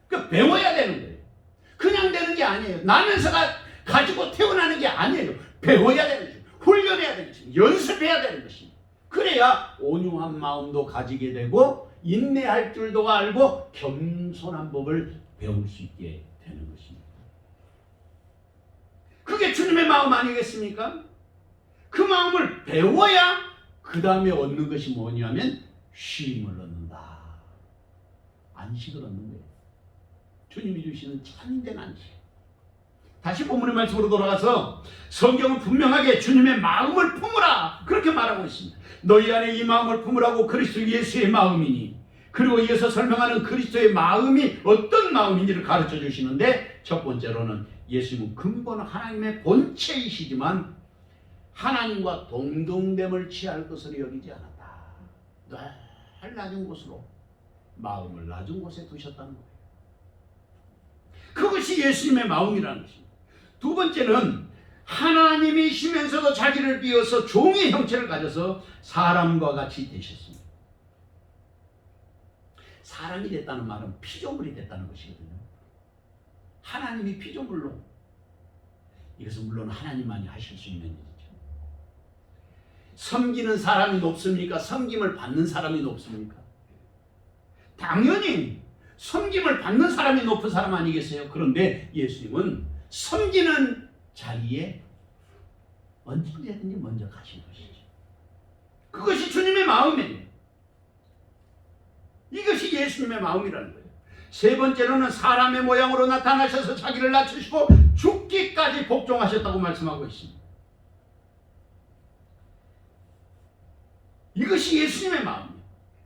그러니까 배워야 되는 거예요. 그냥 되는 게 아니에요. 나면서가 가지고 태어나는 게 아니에요. 배워야 되는 것입니다. 훈련해야 되는 것입니다. 연습해야 되는 것입니다. 그래야 온유한 마음도 가지게 되고 인내할 줄도 알고 겸손한 법을 배울 수 있게 되는 것입니다. 그게 주님의 마음 아니겠습니까? 그 마음을 배워야 그 다음에 얻는 것이 뭐냐면 쉼을 얻는다. 안식을 얻는 거예요. 주님이 주시는 참된 안식. 다시 본문의 말씀으로 돌아가서 성경은 분명하게 주님의 마음을 품으라 그렇게 말하고 있습니다. 너희 안에 이 마음을 품으라고 그리스도 예수의 마음이니. 그리고 이어서 설명하는 그리스도의 마음이 어떤 마음인지를 가르쳐 주시는데 첫 번째로는 예수님은 근본 하나님의 본체이시지만 하나님과 동등됨을 취할 것으로 여기지 않았다. 늘 낮은 곳으로 마음을 낮은 곳에 두셨다는 거예요. 그것이 예수님의 마음이라는 것입니다. 두 번째는 하나님이시면서도 자기를 비워서 종의 형체를 가져서 사람과 같이 되셨습니다. 사람이 됐다는 말은 피조물이 됐다는 것이거든요. 하나님이 피조물로. 이것은 물론 하나님만이 하실 수 있는 일이죠. 섬기는 사람이 높습니까? 섬김을 받는 사람이 높습니까? 당연히 섬김을 받는 사람이 높은 사람 아니겠어요? 그런데 예수님은 섬기는 자리에 언제든지 먼저 가신 것이죠. 그것이 주님의 마음이에요. 이것이 예수님의 마음이라는 거예요. 세 번째로는 사람의 모양으로 나타나셔서 자기를 낮추시고 죽기까지 복종하셨다고 말씀하고 있습니다. 이것이 예수님의 마음이에요.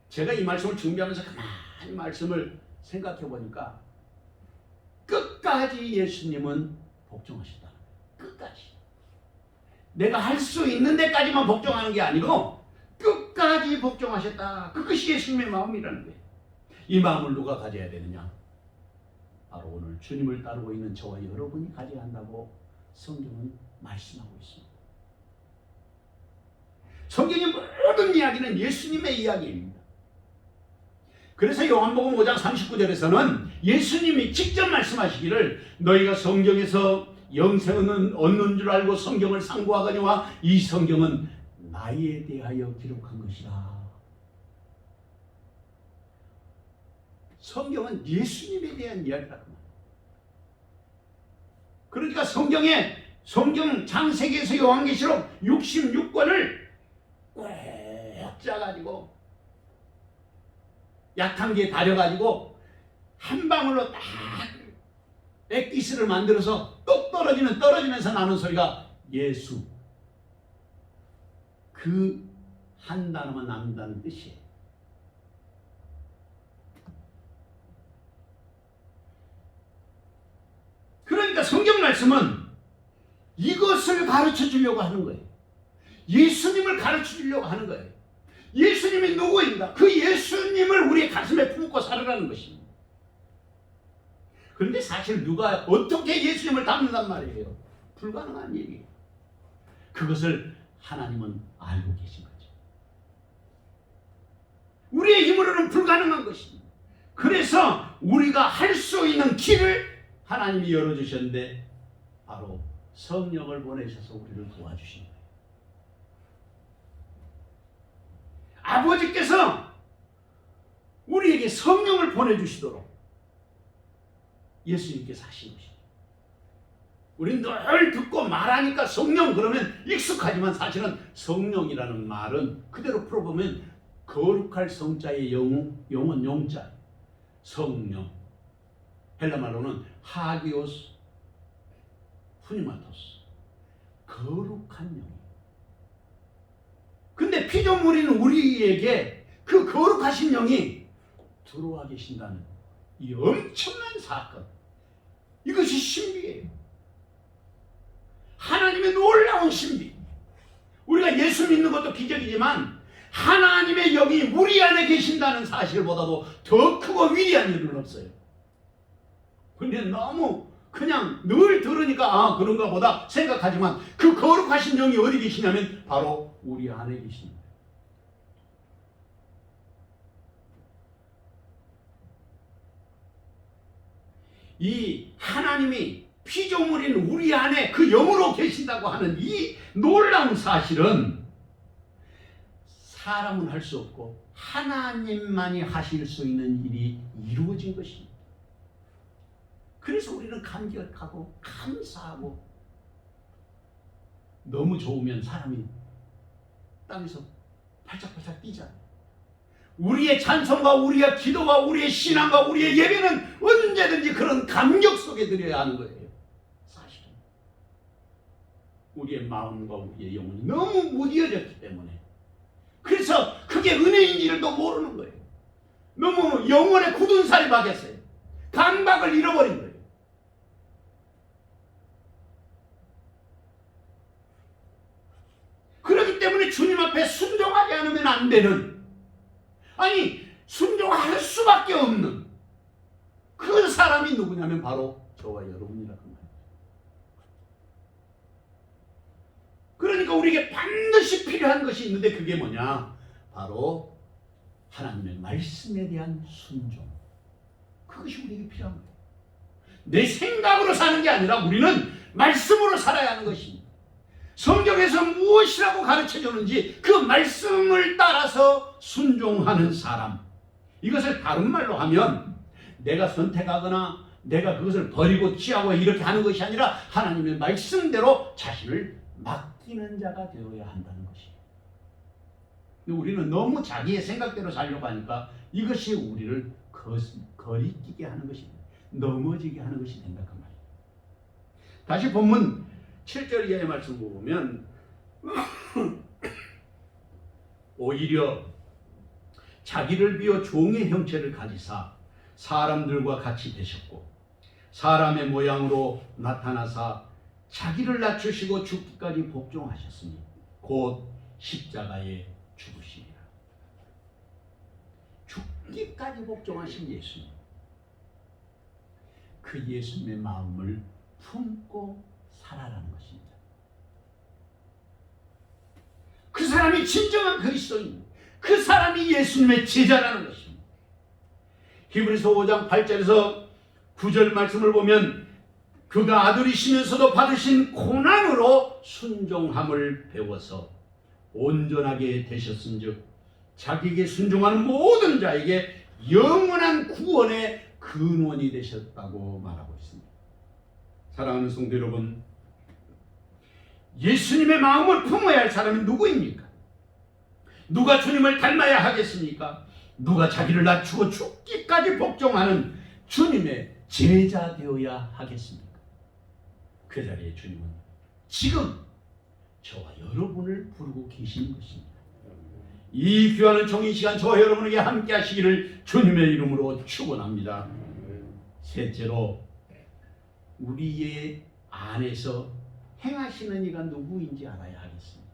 제가 이 말씀을 준비하면서 가만히 말씀을 생각해 보니까 끝까지 예수님은 복종하셨다는 거예요. 끝까지. 내가 할 수 있는 데까지만 복종하는 게 아니고 끝까지 복종하셨다. 그것이 예수님의 마음이라는 거예요. 이 마음을 누가 가져야 되느냐? 바로 오늘 주님을 따르고 있는 저와 여러분이 가져야 한다고 성경은 말씀하고 있습니다. 성경의 모든 이야기는 예수님의 이야기입니다. 그래서 요한복음 5장 39절에서는 예수님이 직접 말씀하시기를 너희가 성경에서 영생은 얻는 줄 알고 성경을 상고하거니와 이 성경은 나에 대하여 기록한 것이라. 성경은 예수님에 대한 이야기라고 말합니다. 그러니까 성경 창세기에서 요한계시록 66권을 꼭 짜가지고 약한기에 다려가지고 한 방울로 딱 액기스를 만들어서 똑 떨어지면서 나는 소리가 예수. 그 한 단어만 남는다는 뜻이에요. 그러니까 성경 말씀은 이것을 가르쳐 주려고 하는 거예요. 예수님을 가르쳐 주려고 하는 거예요. 예수님이 누구인가? 그 예수님을 우리의 가슴에 품고 살으라는 것입니다. 그런데 사실 누가 어떻게 예수님을 닮는단 말이에요? 불가능한 얘기예요. 그것을 하나님은 알고 계신 거죠. 우리의 힘으로는 불가능한 것입니다. 그래서 우리가 할 수 있는 길을 하나님이 열어주셨는데 바로 성령을 보내셔서 우리를 도와주신 거예요. 아버지께서 우리에게 성령을 보내주시도록 예수님께서 하신 것이죠. 우리는 늘 듣고 말하니까 성령 그러면 익숙하지만 사실은 성령이라는 말은 그대로 풀어보면 거룩할 성자의 영혼 용자 성령, 헬라말로는 하기오스 후니마토스, 거룩한 영이에요. 근데 피조물인 우리에게 그 거룩하신 영이 들어와 계신다는 이 엄청난 사건, 이것이 신비예요. 하나님의 놀라운 신비. 우리가 예수 믿는 것도 기적이지만 하나님의 영이 우리 안에 계신다는 사실보다도 더 크고 위대한 일은 없어요. 근데 너무 그냥 늘 들으니까 그런가 보다 생각하지만 그 거룩하신 영이 어디 계시냐면 바로 우리 안에 계십니다. 이 하나님이 피조물인 우리 안에 그 영으로 계신다고 하는 이 놀라운 사실은 사람은 할 수 없고 하나님만이 하실 수 있는 일이 이루어진 것입니다. 그래서 우리는 감격하고 감사하고 너무 좋으면 사람이 땅에서 팔짝팔짝 뛰잖아요. 우리의 찬송과 우리의 기도와 우리의 신앙과 우리의 예배는 언제든지 그런 감격 속에 드려야 하는 거예요. 사실은 우리의 마음과 우리의 영혼이 너무 무뎌졌기 때문에 그래서 그게 은혜인지를 또 모르는 거예요. 너무 영혼에 굳은 살이 박혔어요. 감각을 잃어버린 거예요. 그렇기 때문에 주님 앞에 순종하지 않으면 안 되는, 아니 순종할 수밖에 없는 그 사람이 누구냐면 바로 저와 여러분이라고 말이에요. 그러니까 우리에게 반드시 필요한 것이 있는데 그게 뭐냐? 바로 하나님의 말씀에 대한 순종. 그것이 우리에게 필요한 거예요. 내 생각으로 사는 게 아니라 우리는 말씀으로 살아야 하는 것입니다. 성경에서 무엇이라고 가르쳐주는지 그 말씀을 따라서 순종하는 사람. 이것을 다른 말로 하면 내가 선택하거나 내가 그것을 버리고 취하고 이렇게 하는 것이 아니라 하나님의 말씀대로 자신을 맡기는 자가 되어야 한다는 것이에요. 우리는 너무 자기의 생각대로 살려고 하니까 이것이 우리를 거리끼게 하는 것입니다. 넘어지게 하는 것이 된다 그 말이에요. 다시 본문 7절 이하의 말씀을 보면 오히려 자기를 비워 종의 형체를 가지사 사람들과 같이 되셨고 사람의 모양으로 나타나사 자기를 낮추시고 죽기까지 복종하셨으니 곧 십자가에 죽으시리라. 죽기까지 복종하신 예수님, 그 예수님의 마음을 품고 살아라는 것입니다. 그 사람이 진정한 그리스도인, 그 사람이 예수님의 제자라는 것입니다. 히브리서 5장 8절에서 9절 말씀을 보면 그가 아들이시면서도 받으신 고난으로 순종함을 배워서 온전하게 되셨은즉 자기에게 순종하는 모든 자에게 영원한 구원의 근원이 되셨다고 말하고 있습니다. 사랑하는 성도 여러분, 예수님의 마음을 품어야 할 사람이 누구입니까? 누가 주님을 닮아야 하겠습니까? 누가 자기를 낮추고 죽기까지 복종하는 주님의 제자 되어야 하겠습니까? 그 자리에 주님은 지금 저와 여러분을 부르고 계시는 것입니다. 이 귀한 종인 시간 저와 여러분에게 함께 하시기를 주님의 이름으로 축원합니다. 셋째로 우리의 안에서 행하시는 이가 누구인지 알아야 하겠습니다.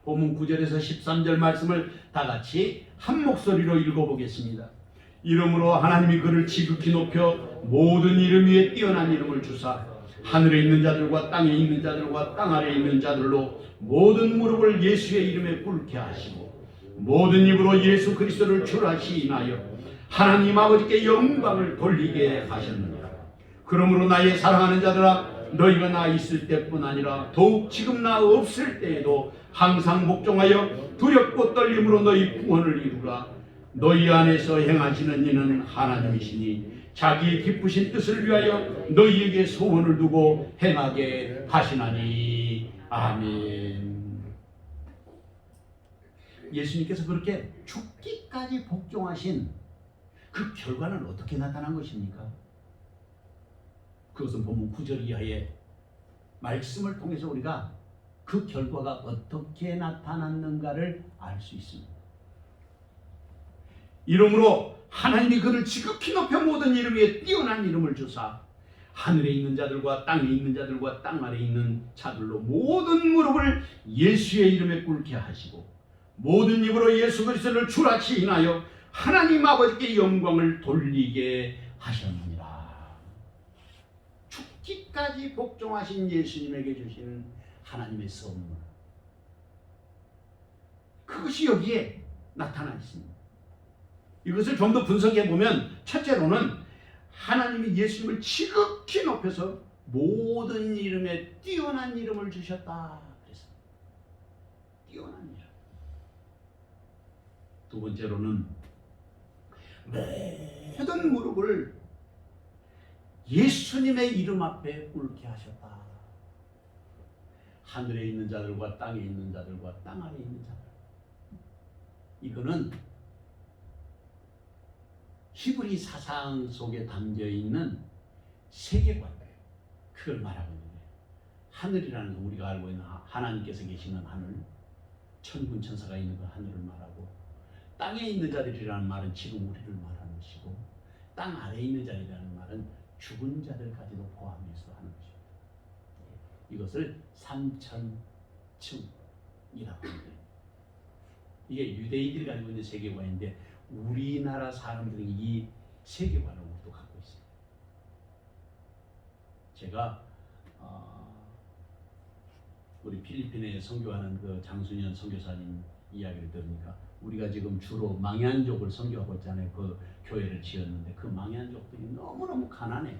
본문 9절에서 13절 말씀을 다 같이 한 목소리로 읽어보겠습니다. 이름으로 하나님이 그를 지극히 높여 모든 이름 위에 뛰어난 이름을 주사 하늘에 있는 자들과 땅에 있는 자들과 땅 아래에 있는 자들로 모든 무릎을 예수의 이름에 꿇게 하시고 모든 입으로 예수 그리스도를 주라 시인하여 하나님 아버지께 영광을 돌리게 하셨느니라. 그러므로 나의 사랑하는 자들아, 너희가 나 있을 때뿐 아니라 더욱 지금 나 없을 때에도 항상 복종하여 두렵고 떨림으로 너희 구원을 이루라. 너희 안에서 행하시는 이는 하나님이시니 자기 기쁘신 뜻을 위하여 너희에게 소원을 두고 행하게 하시나니. 아멘. 예수님께서 그렇게 죽기까지 복종하신 그 결과는 어떻게 나타난 것입니까? 그것은 본문 9절 이하의 말씀을 통해서 우리가 그 결과가 어떻게 나타났는가를 알 수 있습니다. 이러므로 하나님이 그를 지극히 높여 모든 이름 위에 뛰어난 이름을 주사 하늘에 있는 자들과 땅에 있는 자들과 땅 아래에 있는 자들로 모든 무릎을 예수의 이름에 꿇게 하시고 모든 입으로 예수 그리스도를 주라 시인하여 하나님 아버지께 영광을 돌리게 하셨느니라. 죽기까지 복종하신 예수님에게 주신 하나님의 선물, 그것이 여기에 나타나 있습니다. 이것을 좀 더 분석해 보면 첫째로는 하나님이 예수님을 지극히 높여서 모든 이름에 뛰어난 이름을 주셨다 그랬습니다. 뛰어난 이름. 두 번째로는 모든 무릎을 예수님의 이름 앞에 꿇게 하셨다. 하늘에 있는 자들과 땅에 있는 자들과 땅 아래에 있는 자들. 이거는 히브리 사상 속에 담겨 있는 세계관이에요. 그걸 말하고 있는 거예요. 하늘이라는 건 우리가 알고 있는 하나님께서 계시는 하늘, 천군 천사가 있는 그 하늘을 말하고, 땅에 있는 자들이라는 말은 지금 우리를 말하는 것이고, 땅 아래에 있는 자들이라는 말은 죽은 자들까지도 포함해서 하는 것입니다. 이것을 삼천층이라고 합니다. 이게 유대인들이 가지고 있는 세계관인데 우리나라 사람들은 이 세계관을 우리도 갖고 있어요. 제가 우리 필리핀에 선교하는 그 장순현 선교사님 이야기를 들으니까 우리가 지금 주로 망얀족을 선교하고 있잖아요. 그 교회를 지었는데 그 망얀족들이 너무너무 가난해요.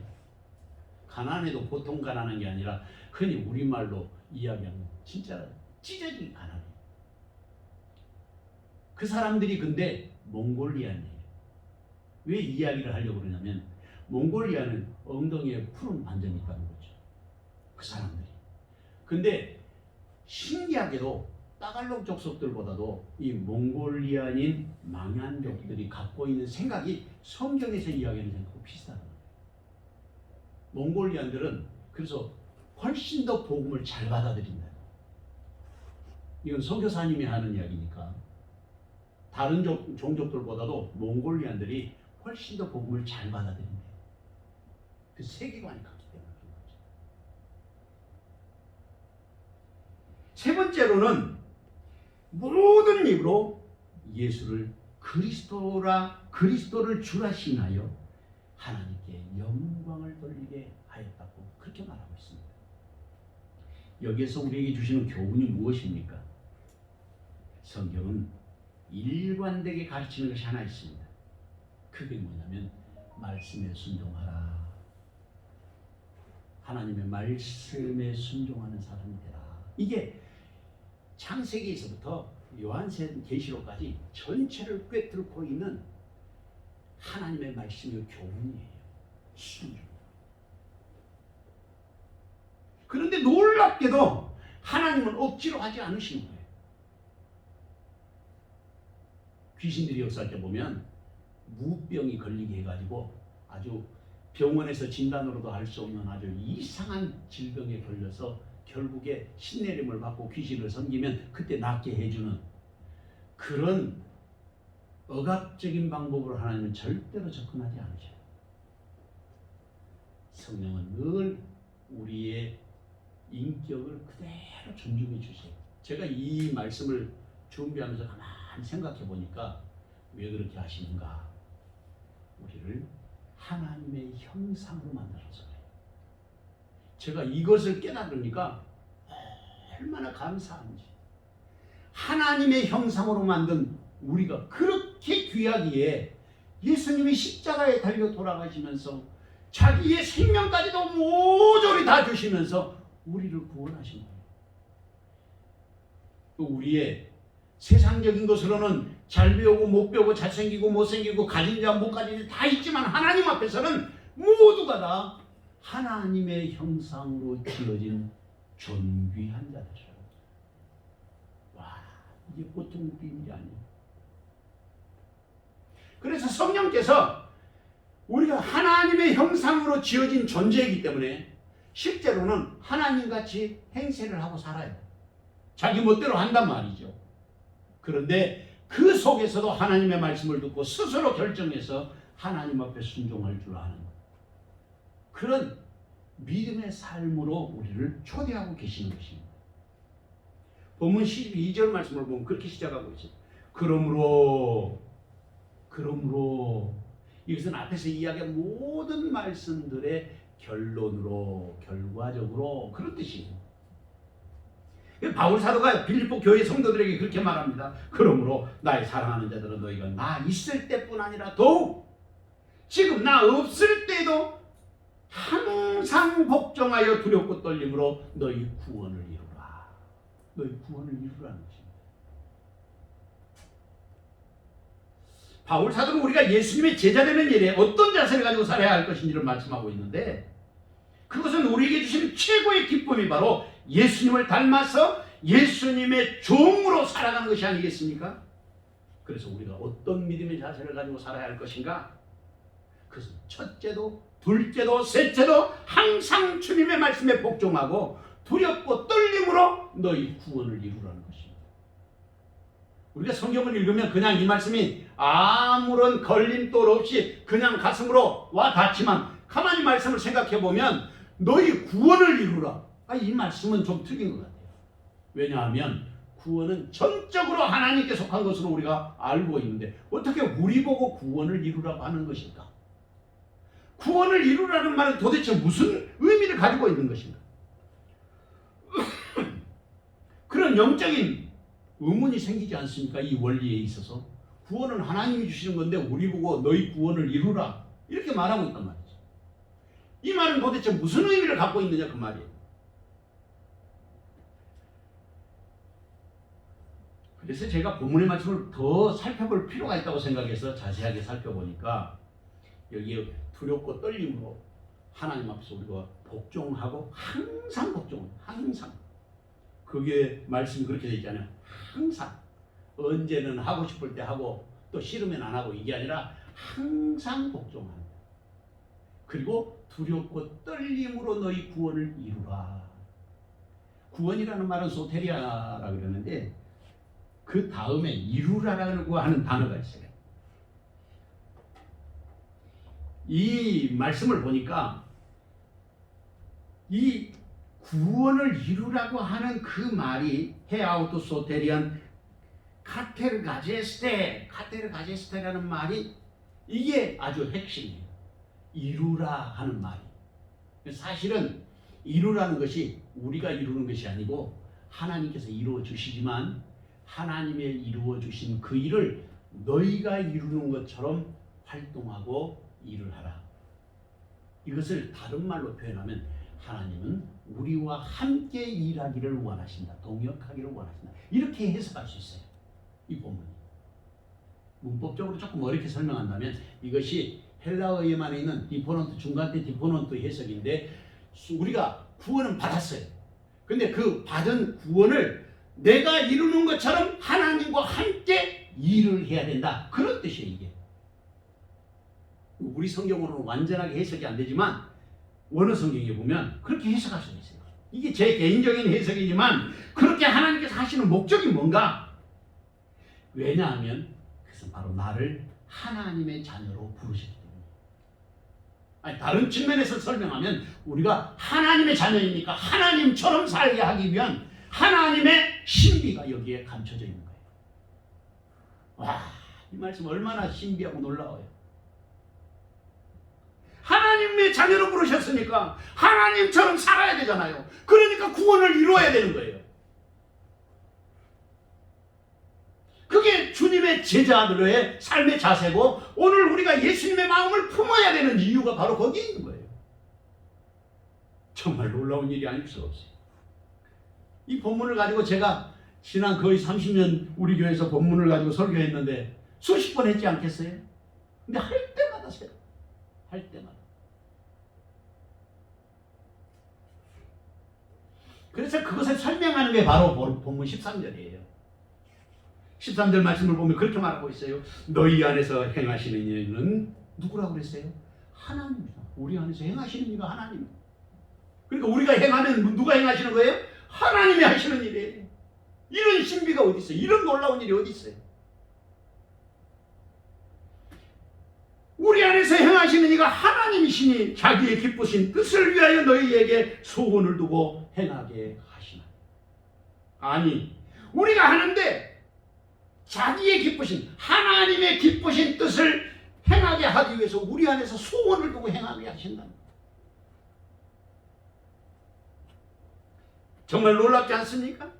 가난해도 보통 가난한 게 아니라 흔히 우리말로 이야기하면 진짜 찢어진 가난해요. 그 사람들이 근데 몽골리안이에요. 왜 이야기를 하려고 그러냐면 몽골리아는 엉덩이에 푸른 반점이 있다는 거죠. 그 사람들이. 근데 신기하게도 따갈록 족속들보다도 이 몽골리아인 망얀족들이 갖고 있는 생각이 성경에서 이야기하는 생각하고 비슷하다. 몽골리안들은 그래서 훨씬 더 복음을 잘 받아들인다. 이건 선교사님이 하는 이야기니까 다른 종족들보다도 몽골리안들이 훨씬 더 복음을 잘 받아들인다. 그 세계관이 같기 때문에 그런 거죠. 세 번째로는 모든 입으로 예수를 그리스도를 주라 시인하여 하나님께 영광을 돌리게 하였다고 그렇게 말하고 있습니다. 여기에서 우리에게 주시는 교훈이 무엇입니까? 성경은 일관되게 가르치는 것이 하나 있습니다. 그게 뭐냐면 말씀에 순종하라. 하나님의 말씀에 순종하는 사람이 되라. 이게 창세기에서부터 요한계시록까지 전체를 꿰뚫고 있는 하나님의 말씀의 교훈이에요. 순종. 그런데 놀랍게도 하나님은 억지로 하지 않으시는 거예요. 귀신들이 역사할 때 보면 무병이 걸리게 해가지고 아주 병원에서 진단으로도 알 수 없는 아주 이상한 질병에 걸려서 결국에 신내림을 받고 귀신을 섬기면 그때 낫게 해주는 그런 억압적인 방법으로 하나님은 절대로 접근하지 않으셔요. 성령은 늘 우리의 인격을 그대로 존중해 주세요. 제가 이 말씀을 준비하면서 가만히 생각해 보니까 왜 그렇게 하시는가? 우리를 하나님의 형상으로 만들어서 그래요. 제가 이것을 깨달으니까 얼마나 감사한지. 하나님의 형상으로 만든 우리가 그렇게 귀하기에 예수님이 십자가에 달려 돌아가시면서 자기의 생명까지도 모조리 다 주시면서 우리를 구원하신 거예요. 우리의 세상적인 것으로는 잘 배우고 못 배우고 잘생기고 못생기고 가진 자 못 가진 자 다 있지만 하나님 앞에서는 모두가 다 하나님의 형상으로 지어진 존귀한 자들이라고. 와, 이게 보통 비밀이 아니에요. 그래서 성령께서 우리가 하나님의 형상으로 지어진 존재이기 때문에 실제로는 하나님같이 행세를 하고 살아요. 자기 멋대로 한단 말이죠. 그런데 그 속에서도 하나님의 말씀을 듣고 스스로 결정해서 하나님 앞에 순종할 줄 아는 그런 믿음의 삶으로 우리를 초대하고 계시는 것입니다. 본문 12절 말씀을 보면 그렇게 시작하고 있어요. 그러므로 이것은 앞에서 이야기한 모든 말씀들의 결론으로 결과적으로 그런 뜻이에요. 바울 사도가 빌립보 교회 성도들에게 그렇게 말합니다. 그러므로 나의 사랑하는 자들은 너희가 나 있을 때뿐 아니라 더욱 지금 나 없을 때도 항상 복종하여 두렵고 떨림으로 너희 구원을 이루라. 너희 구원을 이루라는 것입니다. 바울 사도는 우리가 예수님의 제자 되는 일에 어떤 자세를 가지고 살아야 할 것인지를 말씀하고 있는데 그것은 우리에게 주신 최고의 기쁨이 바로 예수님을 닮아서 예수님의 종으로 살아가는 것이 아니겠습니까? 그래서 우리가 어떤 믿음의 자세를 가지고 살아야 할 것인가? 그것은 첫째도 둘째도 셋째도 항상 주님의 말씀에 복종하고 두렵고 떨림으로 너희 구원을 이루라는 것입니다. 우리가 성경을 읽으면 그냥 이 말씀이 아무런 걸림돌 없이 그냥 가슴으로 와 닿지만 가만히 말씀을 생각해 보면 너희 구원을 이루라. 이 말씀은 좀 틀린 것 같아요. 왜냐하면 구원은 전적으로 하나님께 속한 것으로 우리가 알고 있는데 어떻게 우리 보고 구원을 이루라고 하는 것일까? 구원을 이루라는 말은 도대체 무슨 의미를 가지고 있는 것인가? 그런 영적인 의문이 생기지 않습니까? 이 원리에 있어서 구원은 하나님이 주시는 건데 우리 보고 너희 구원을 이루라 이렇게 말하고 있단 말이죠. 이 말은 도대체 무슨 의미를 갖고 있느냐 그 말이에요. 그래서 제가 본문의 말씀을 더 살펴볼 필요가 있다고 생각해서 자세하게 살펴보니까 여기에 두렵고 떨림으로 하나님 앞에서 우리가 복종하고 항상 복종, 항상. 그게 말씀이 그렇게 되어 있잖아요. 항상. 언제는 하고 싶을 때 하고 또 싫으면 안 하고 이게 아니라 항상 복종하는 거예요. 그리고 두렵고 떨림으로 너희 구원을 이루라. 구원이라는 말은 소테리아라 그러는데 그 다음에 이루라라고 하는 단어가 있어요. 이 말씀을 보니까 이 구원을 이루라고 하는 그 말이 헤아우토 소테리안 카테르가제스테라는 말이 이게 아주 핵심이에요. 이루라 하는 말이. 사실은 이루라는 것이 우리가 이루는 것이 아니고 하나님께서 이루어 주시지만 하나님의 이루어 주신 그 일을 너희가 이루는 것처럼 활동하고 일을 하라. 이것을 다른 말로 표현하면 하나님은 우리와 함께 일하기를 원하신다. 동역하기를 원하신다. 이렇게 해석할 수 있어요. 이 본문이. 문법적으로 조금 어렵게 설명한다면 이것이 헬라어에만 있는 디포넌트, 중간대 디포넌트 해석인데 우리가 구원은 받았어요. 근데 그 받은 구원을 내가 이루는 것처럼 하나님과 함께 일을 해야 된다. 그런 뜻이에요, 이게. 우리 성경으로는 완전하게 해석이 안 되지만 원어 성경에 보면 그렇게 해석할 수 있어요. 이게 제 개인적인 해석이지만 그렇게 하나님께서 하시는 목적이 뭔가? 왜냐하면 그것은 바로 나를 하나님의 자녀로 부르셨기 때문에. 아니, 다른 측면에서 설명하면 우리가 하나님의 자녀이니까 하나님처럼 살게 하기 위한 하나님의 신비가 여기에 감춰져 있는 거예요. 와, 이 말씀 얼마나 신비하고 놀라워요. 하나님의 자녀로 부르셨으니까 하나님처럼 살아야 되잖아요. 그러니까 구원을 이루어야 되는 거예요. 그게 주님의 제자들의 삶의 자세고 오늘 우리가 예수님의 마음을 품어야 되는 이유가 바로 거기에 있는 거예요. 정말 놀라운 일이 아닐 수 없어요. 이 본문을 가지고 제가 지난 거의 30년 우리 교회에서 본문을 가지고 설교했는데 수십 번 했지 않겠어요? 근데 할 때마다 새로. 할 때마다. 그래서 그것을 설명하는 게 바로 본문 13절이에요. 13절 말씀을 보면 그렇게 말하고 있어요. 너희 안에서 행하시는 일은 누구라고 그랬어요? 하나님이다. 우리 안에서 행하시는 이가 하나님. 그러니까 우리가 행하면 누가 행하시는 거예요? 하나님이 하시는 일이에요. 이런 신비가 어디 있어요? 이런 놀라운 일이 어디 있어요? 우리 안에서 행하시는 이가 하나님이시니 자기의 기쁘신 뜻을 위하여 너희에게 소원을 두고 행하게 하시나. 아니, 우리가 하는데 자기의 기쁘신 하나님의 기쁘신 뜻을 행하게 하기 위해서 우리 안에서 소원을 두고 행하게 하신다. 정말 놀랍지 않습니까?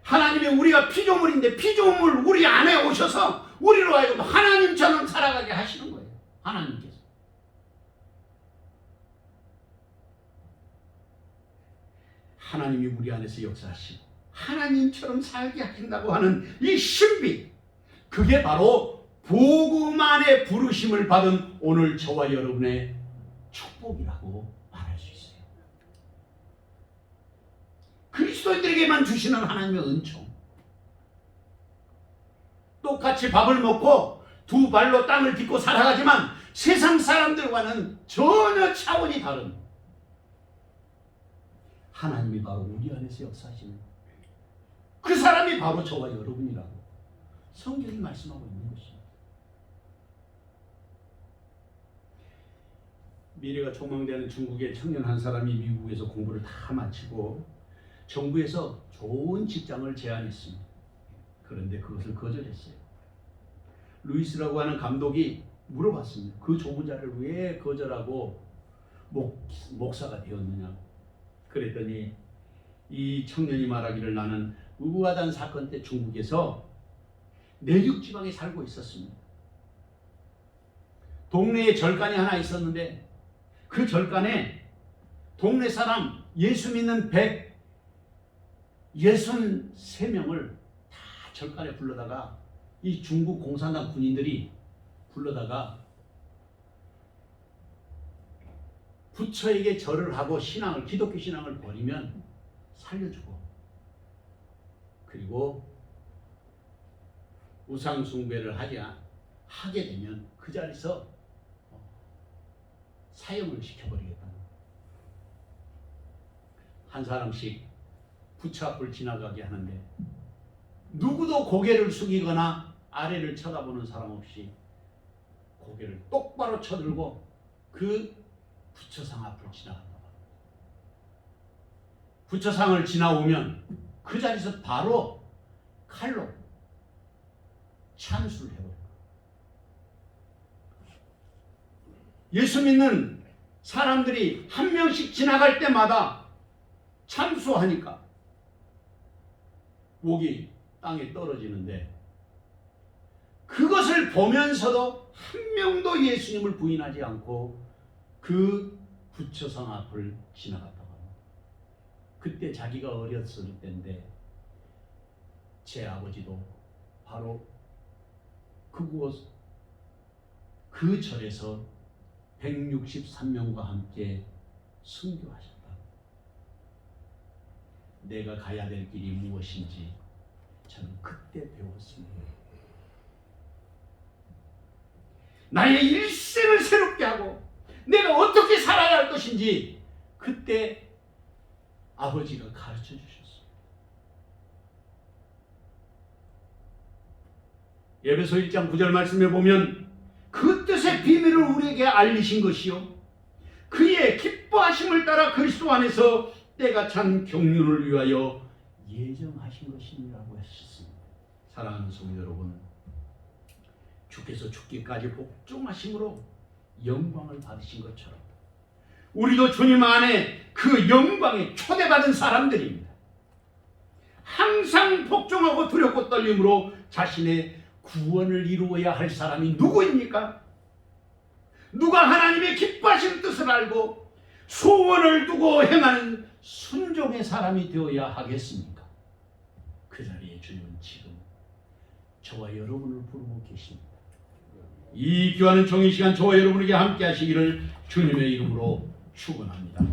하나님이 우리가 피조물인데 피조물 우리 안에 오셔서 우리로 하여금 하나님처럼 살아가게 하시는 거예요. 하나님께서. 하나님이 우리 안에서 역사하시고 하나님처럼 살게 하신다고 하는 이 신비, 그게 바로 복음 안에 부르심을 받은 오늘 저와 여러분의 축복이라고 말할 수 있어요. 그리스도인들에게만 주시는 하나님의 은총. 똑같이 밥을 먹고 두 발로 땅을 딛고 살아가지만 세상 사람들과는 전혀 차원이 다른 하나님이 바로 우리 안에서 역사하시는 그 사람이 바로 저와 여러분이라고 성경이 말씀하고 있는 것입니다. 미래가 촉망되는 중국의 청년 한 사람이 미국에서 공부를 다 마치고 정부에서 좋은 직장을 제안했습니다. 그런데 그것을 거절했어요. 루이스라고 하는 감독이 물어봤습니다. 그 좋은 자를 왜 거절하고 목사가 되었느냐고. 그랬더니 이 청년이 말하기를 나는 우아단 사건 때 중국에서 내륙 지방에 살고 있었습니다. 동네에 절간이 하나 있었는데 그 절간에 동네 사람 예수 믿는 163명을 다 절간에 불러다가 이 중국 공산당 군인들이 불러다가 부처에게 절을 하고 신앙을, 기독교 신앙을 버리면 살려주고, 그리고 우상 숭배를 하게 되면 그 자리에서 사형을 시켜버리겠다. 한 사람씩 부처 앞을 지나가게 하는데 누구도 고개를 숙이거나 아래를 쳐다보는 사람 없이 고개를 똑바로 쳐들고 그 부처상 앞을 지나간다. 부처상을 지나오면 그 자리에서 바로 칼로 찬수를 해버려요. 예수 믿는 사람들이 한 명씩 지나갈 때마다 참수하니까 목이 땅에 떨어지는데, 그것을 보면서도 한 명도 예수님을 부인하지 않고 그 부처상 앞을 지나갔다고 합니다. 그때 자기가 어렸을 때인데 제 아버지도 바로 그 절에서 163명과 함께 순교하셨다. 내가 가야 될 길이 무엇인지 저는 그때 배웠습니다. 나의 일생을 새롭게 하고 내가 어떻게 살아야 할 것인지 그때 아버지가 가르쳐 주셨어요. 에베소 1장 9절 말씀에 보면 그 뜻의 비밀을 우리에게 알리신 것이요 그의 기뻐하심을 따라 그리스도 안에서 때가 찬 경륜을 위하여 예정하신 것이라고 하셨습니다. 사랑하는 성도 여러분, 주께서 죽기까지 복종하심으로 영광을 받으신 것처럼 우리도 주님 안에 그 영광에 초대받은 사람들입니다. 항상 복종하고 두렵고 떨림으로 자신의 구원을 이루어야 할 사람이 누구입니까? 누가 하나님의 기뻐하시는 뜻을 알고 소원을 두고 행하는 순종의 사람이 되어야 하겠습니까? 그 자리에 주님은 지금 저와 여러분을 부르고 계십니다. 이 귀한 종이 시간 저와 여러분에게 함께 하시기를 주님의 이름으로 축원합니다.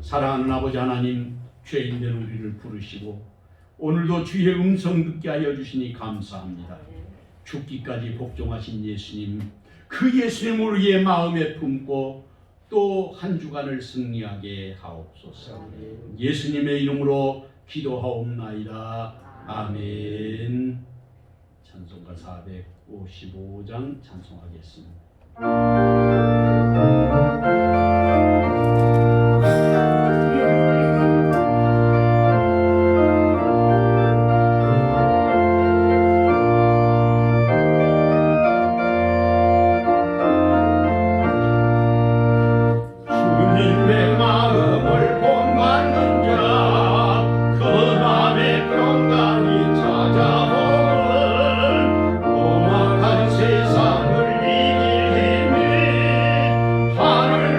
사랑하는 아버지 하나님, 죄인된 우리를 부르시고 오늘도 주의 음성 듣게 하여 주시니 감사합니다. 죽기까지 복종하신 예수님, 그 예수님을 우리의 마음에 품고 또 한 주간을 승리하게 하옵소서. 예수님의 이름으로 기도하옵나이다. 아멘. 찬송가 455장 찬송하겠습니다. 하늘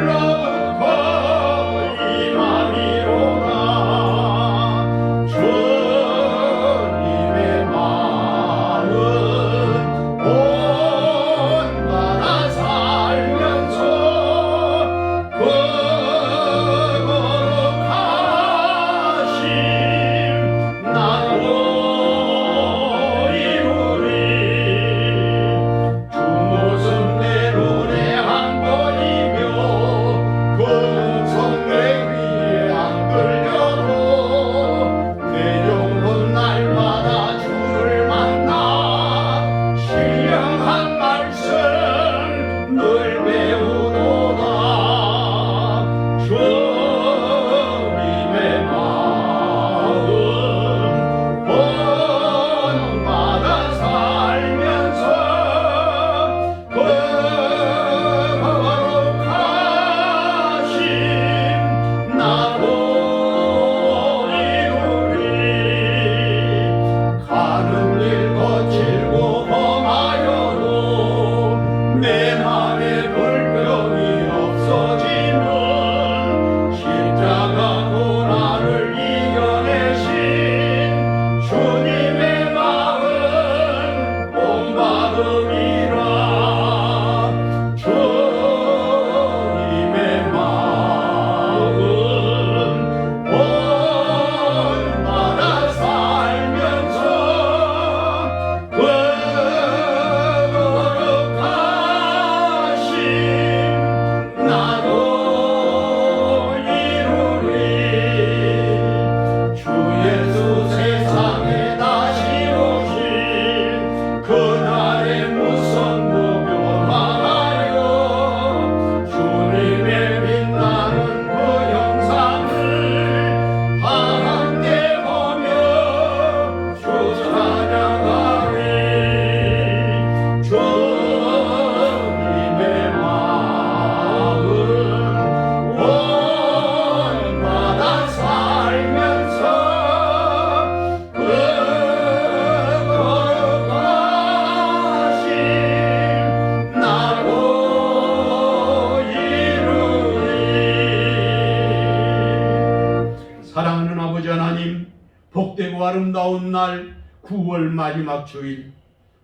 복되고 아름다운 날 9월 마지막 주일,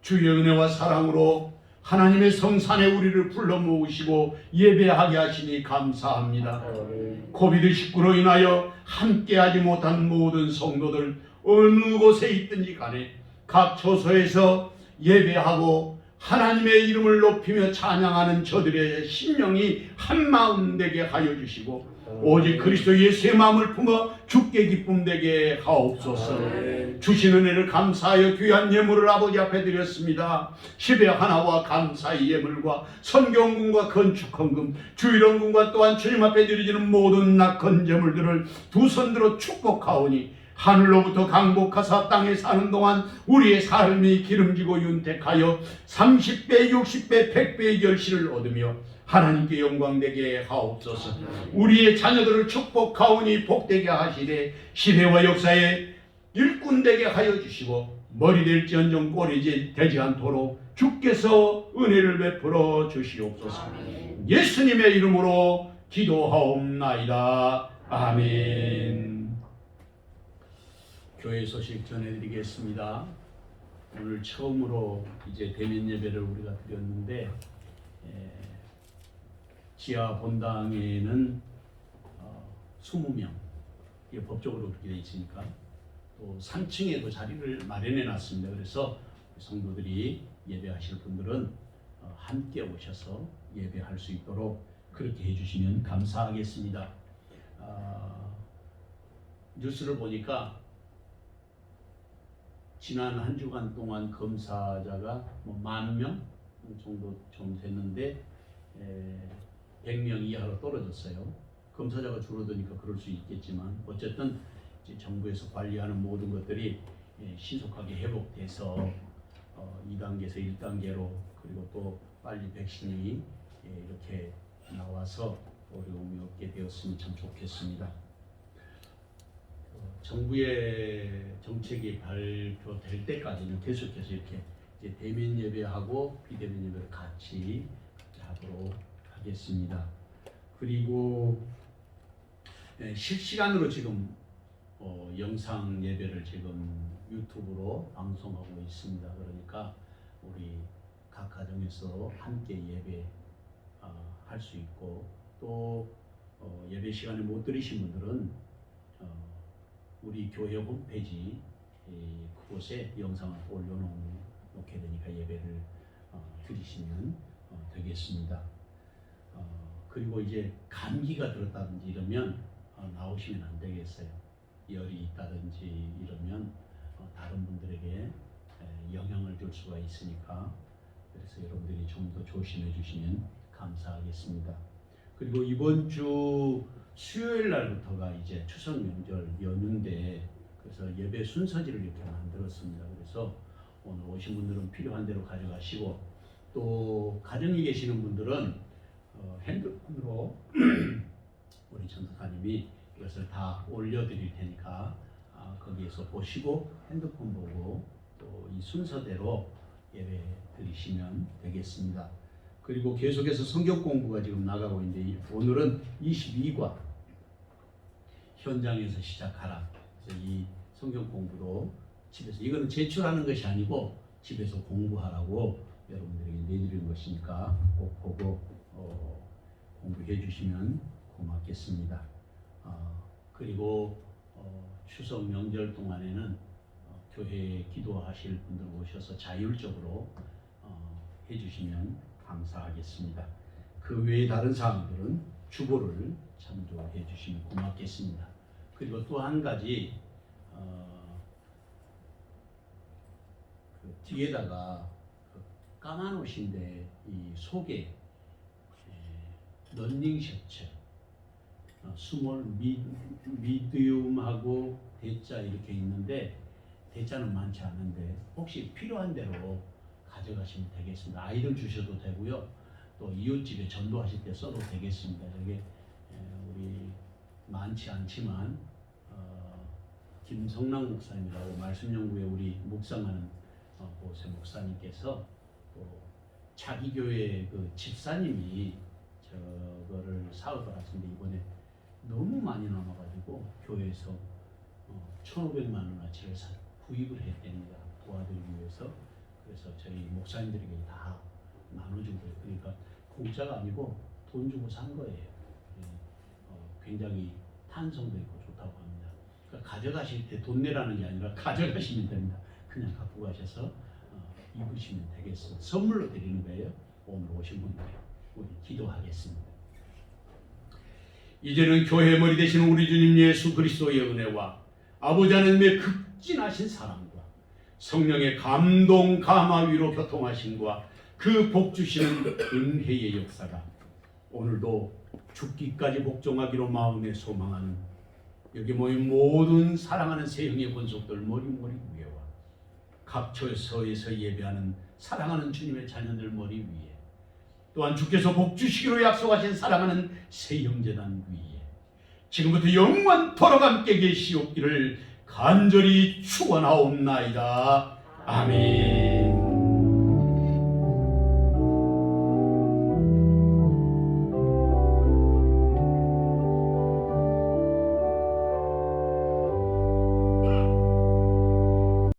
주의 은혜와 사랑으로 하나님의 성산에 우리를 불러 모으시고 예배하게 하시니 감사합니다. 코비드19로 인하여 함께하지 못한 모든 성도들 어느 곳에 있든지 간에 각 처소에서 예배하고 하나님의 이름을 높이며 찬양하는 저들의 심령이 한마음 되게 하여 주시고 오직 그리스도 예수의 마음을 품어 주께 기쁨 되게 하옵소서. 주신 은혜를 감사하여 귀한 예물을 아버지 앞에 드렸습니다. 시대 하나와 감사의 예물과 성경금과 건축헌금, 주일헌금과 또한 주님 앞에 드려지는 모든 낙헌 제물들을 두 손들어 축복하오니 하늘로부터 강복하사 땅에 사는 동안 우리의 삶이 기름지고 윤택하여 30배, 60배, 100배의 결실을 얻으며 하나님께 영광되게 하옵소서. 우리의 자녀들을 축복하오니 복되게 하시되 시대와 역사에 일꾼되게 하여 주시고 머리 될지언정 꼬리 되지 않도록 주께서 은혜를 베풀어 주시옵소서. 예수님의 이름으로 기도하옵나이다. 아멘. 교회 소식 전해드리겠습니다. 오늘 처음으로 이제 대면 예배를 우리가 드렸는데 지하 본당에는 20명, 이게 법적으로 그렇게 되어 있으니까 또 3층에도 자리를 마련해 놨습니다. 그래서 성도들이 예배하실 분들은 함께 오셔서 예배할 수 있도록 그렇게 해주시면 감사하겠습니다. 뉴스를 보니까 지난 한 주간 동안 검사자가 10,000명 정도 좀 됐는데 100명 이하로 떨어졌어요. 검사자가 줄어드니까 그럴 수 있겠지만 어쨌든 이제 정부에서 관리하는 모든 것들이 신속하게 회복돼서 2단계에서 1단계로 그리고 또 빨리 백신이 이렇게 나와서 어려움이 없게 되었으면 참 좋겠습니다. 정부의 정책이 발표될 때까지는 계속해서 이렇게 이제 대면 예배하고 비대면 예배를 같이 하도록 하겠습니다. 그리고 실시간으로 지금 영상 예배를 지금 유튜브로 방송하고 있습니다. 그러니까 우리 각 가정에서 함께 예배 할 수 있고 또 예배 시간에 못 들으신 분들은 우리 교회 홈페이지 그곳에 영상을 올려놓게 되니까 예배를 드리시면 되겠습니다. 그리고 이제 감기가 들었다든지 이러면 나오시면 안 되겠어요. 열이 있다든지 이러면 다른 분들에게 영향을 줄 수가 있으니까 그래서 여러분들이 좀 더 조심해 주시면 감사하겠습니다. 그리고 이번 주 수요일 날부터가 이제 추석 명절 연휴인데 그래서 예배 순서지를 이렇게 만들었습니다. 그래서 오늘 오신 분들은 필요한 대로 가져가시고 또 가정에 계시는 분들은 핸드폰으로 우리 전도사님이 이것을 다 올려드릴 테니까 거기에서 보시고 핸드폰 보고 또 이 순서대로 예배 드리시면 되겠습니다. 그리고 계속해서 성경 공부가 지금 나가고 있는데 오늘은 22과 현장에서 시작하라. 그래서 이 성경 공부도 집에서 이거는 제출하는 것이 아니고 집에서 공부하라고 여러분들에게 내드리는 것이니까 꼭 보고 공부해 주시면 고맙겠습니다. 그리고 추석 명절 동안에는 교회에 기도하실 분들 오셔서 자율적으로 해주시면 감사하겠습니다. 그 외에 다른 사항들은 주보를 참조해 주시면 고맙겠습니다. 그리고 또 한 가지 그 뒤에다가 그 까만 옷인데 이 속에 런닝 셔츠 스몰 미디움하고 대자 이렇게 있는데 대자는 많지 않은데 혹시 필요한 대로 가져가시면 되겠습니다. 아이들 주셔도 되고요. 또 이웃집에 전도하실 때 써도 되겠습니다. 이게 우리 많지 않지만 김성랑 목사님이라고 말씀연구회 우리 묵상하는 곳의 목사님께서 또 자기 교회 그 집사님이 저거를 사오더라는데 이번에 너무 많이 남아가지고 교회에서 1,500만 원어치를 구입을 했답니다. 도와드리기 위해서. 그래서 저희 목사님들에게 다 나눠준 거예요. 그러니까 공짜가 아니고 돈 주고 산 거예요. 굉장히 탄성도 있고 좋다고 합니다. 그러니까 가져가실 때 돈 내라는 게 아니라 가져가시면 됩니다. 그냥 갖고 가셔서 입으시면 되겠습니다. 선물로 드리는 거예요. 오늘 오신 분들 우리 기도하겠습니다. 이제는 교회 머리 되신 우리 주님 예수 그리스도의 은혜와 아버지 하나님의 극진하신 사랑과 성령의 감동 감화 위로 교통하심과 그 복 주시는 은혜의 역사가 오늘도 죽기까지 복종하기로 마음에 소망하는 여기 모인 모든 사랑하는 세형의 권속들 머리머리 위에와 각 처소에서 예배하는 사랑하는 주님의 자녀들 머리 위에 또한 주께서 복 주시기로 약속하신 사랑하는 세형제단 위에 지금부터 영원토록 함께 계시옵기를 간절히 축원하옵나이다. 아멘.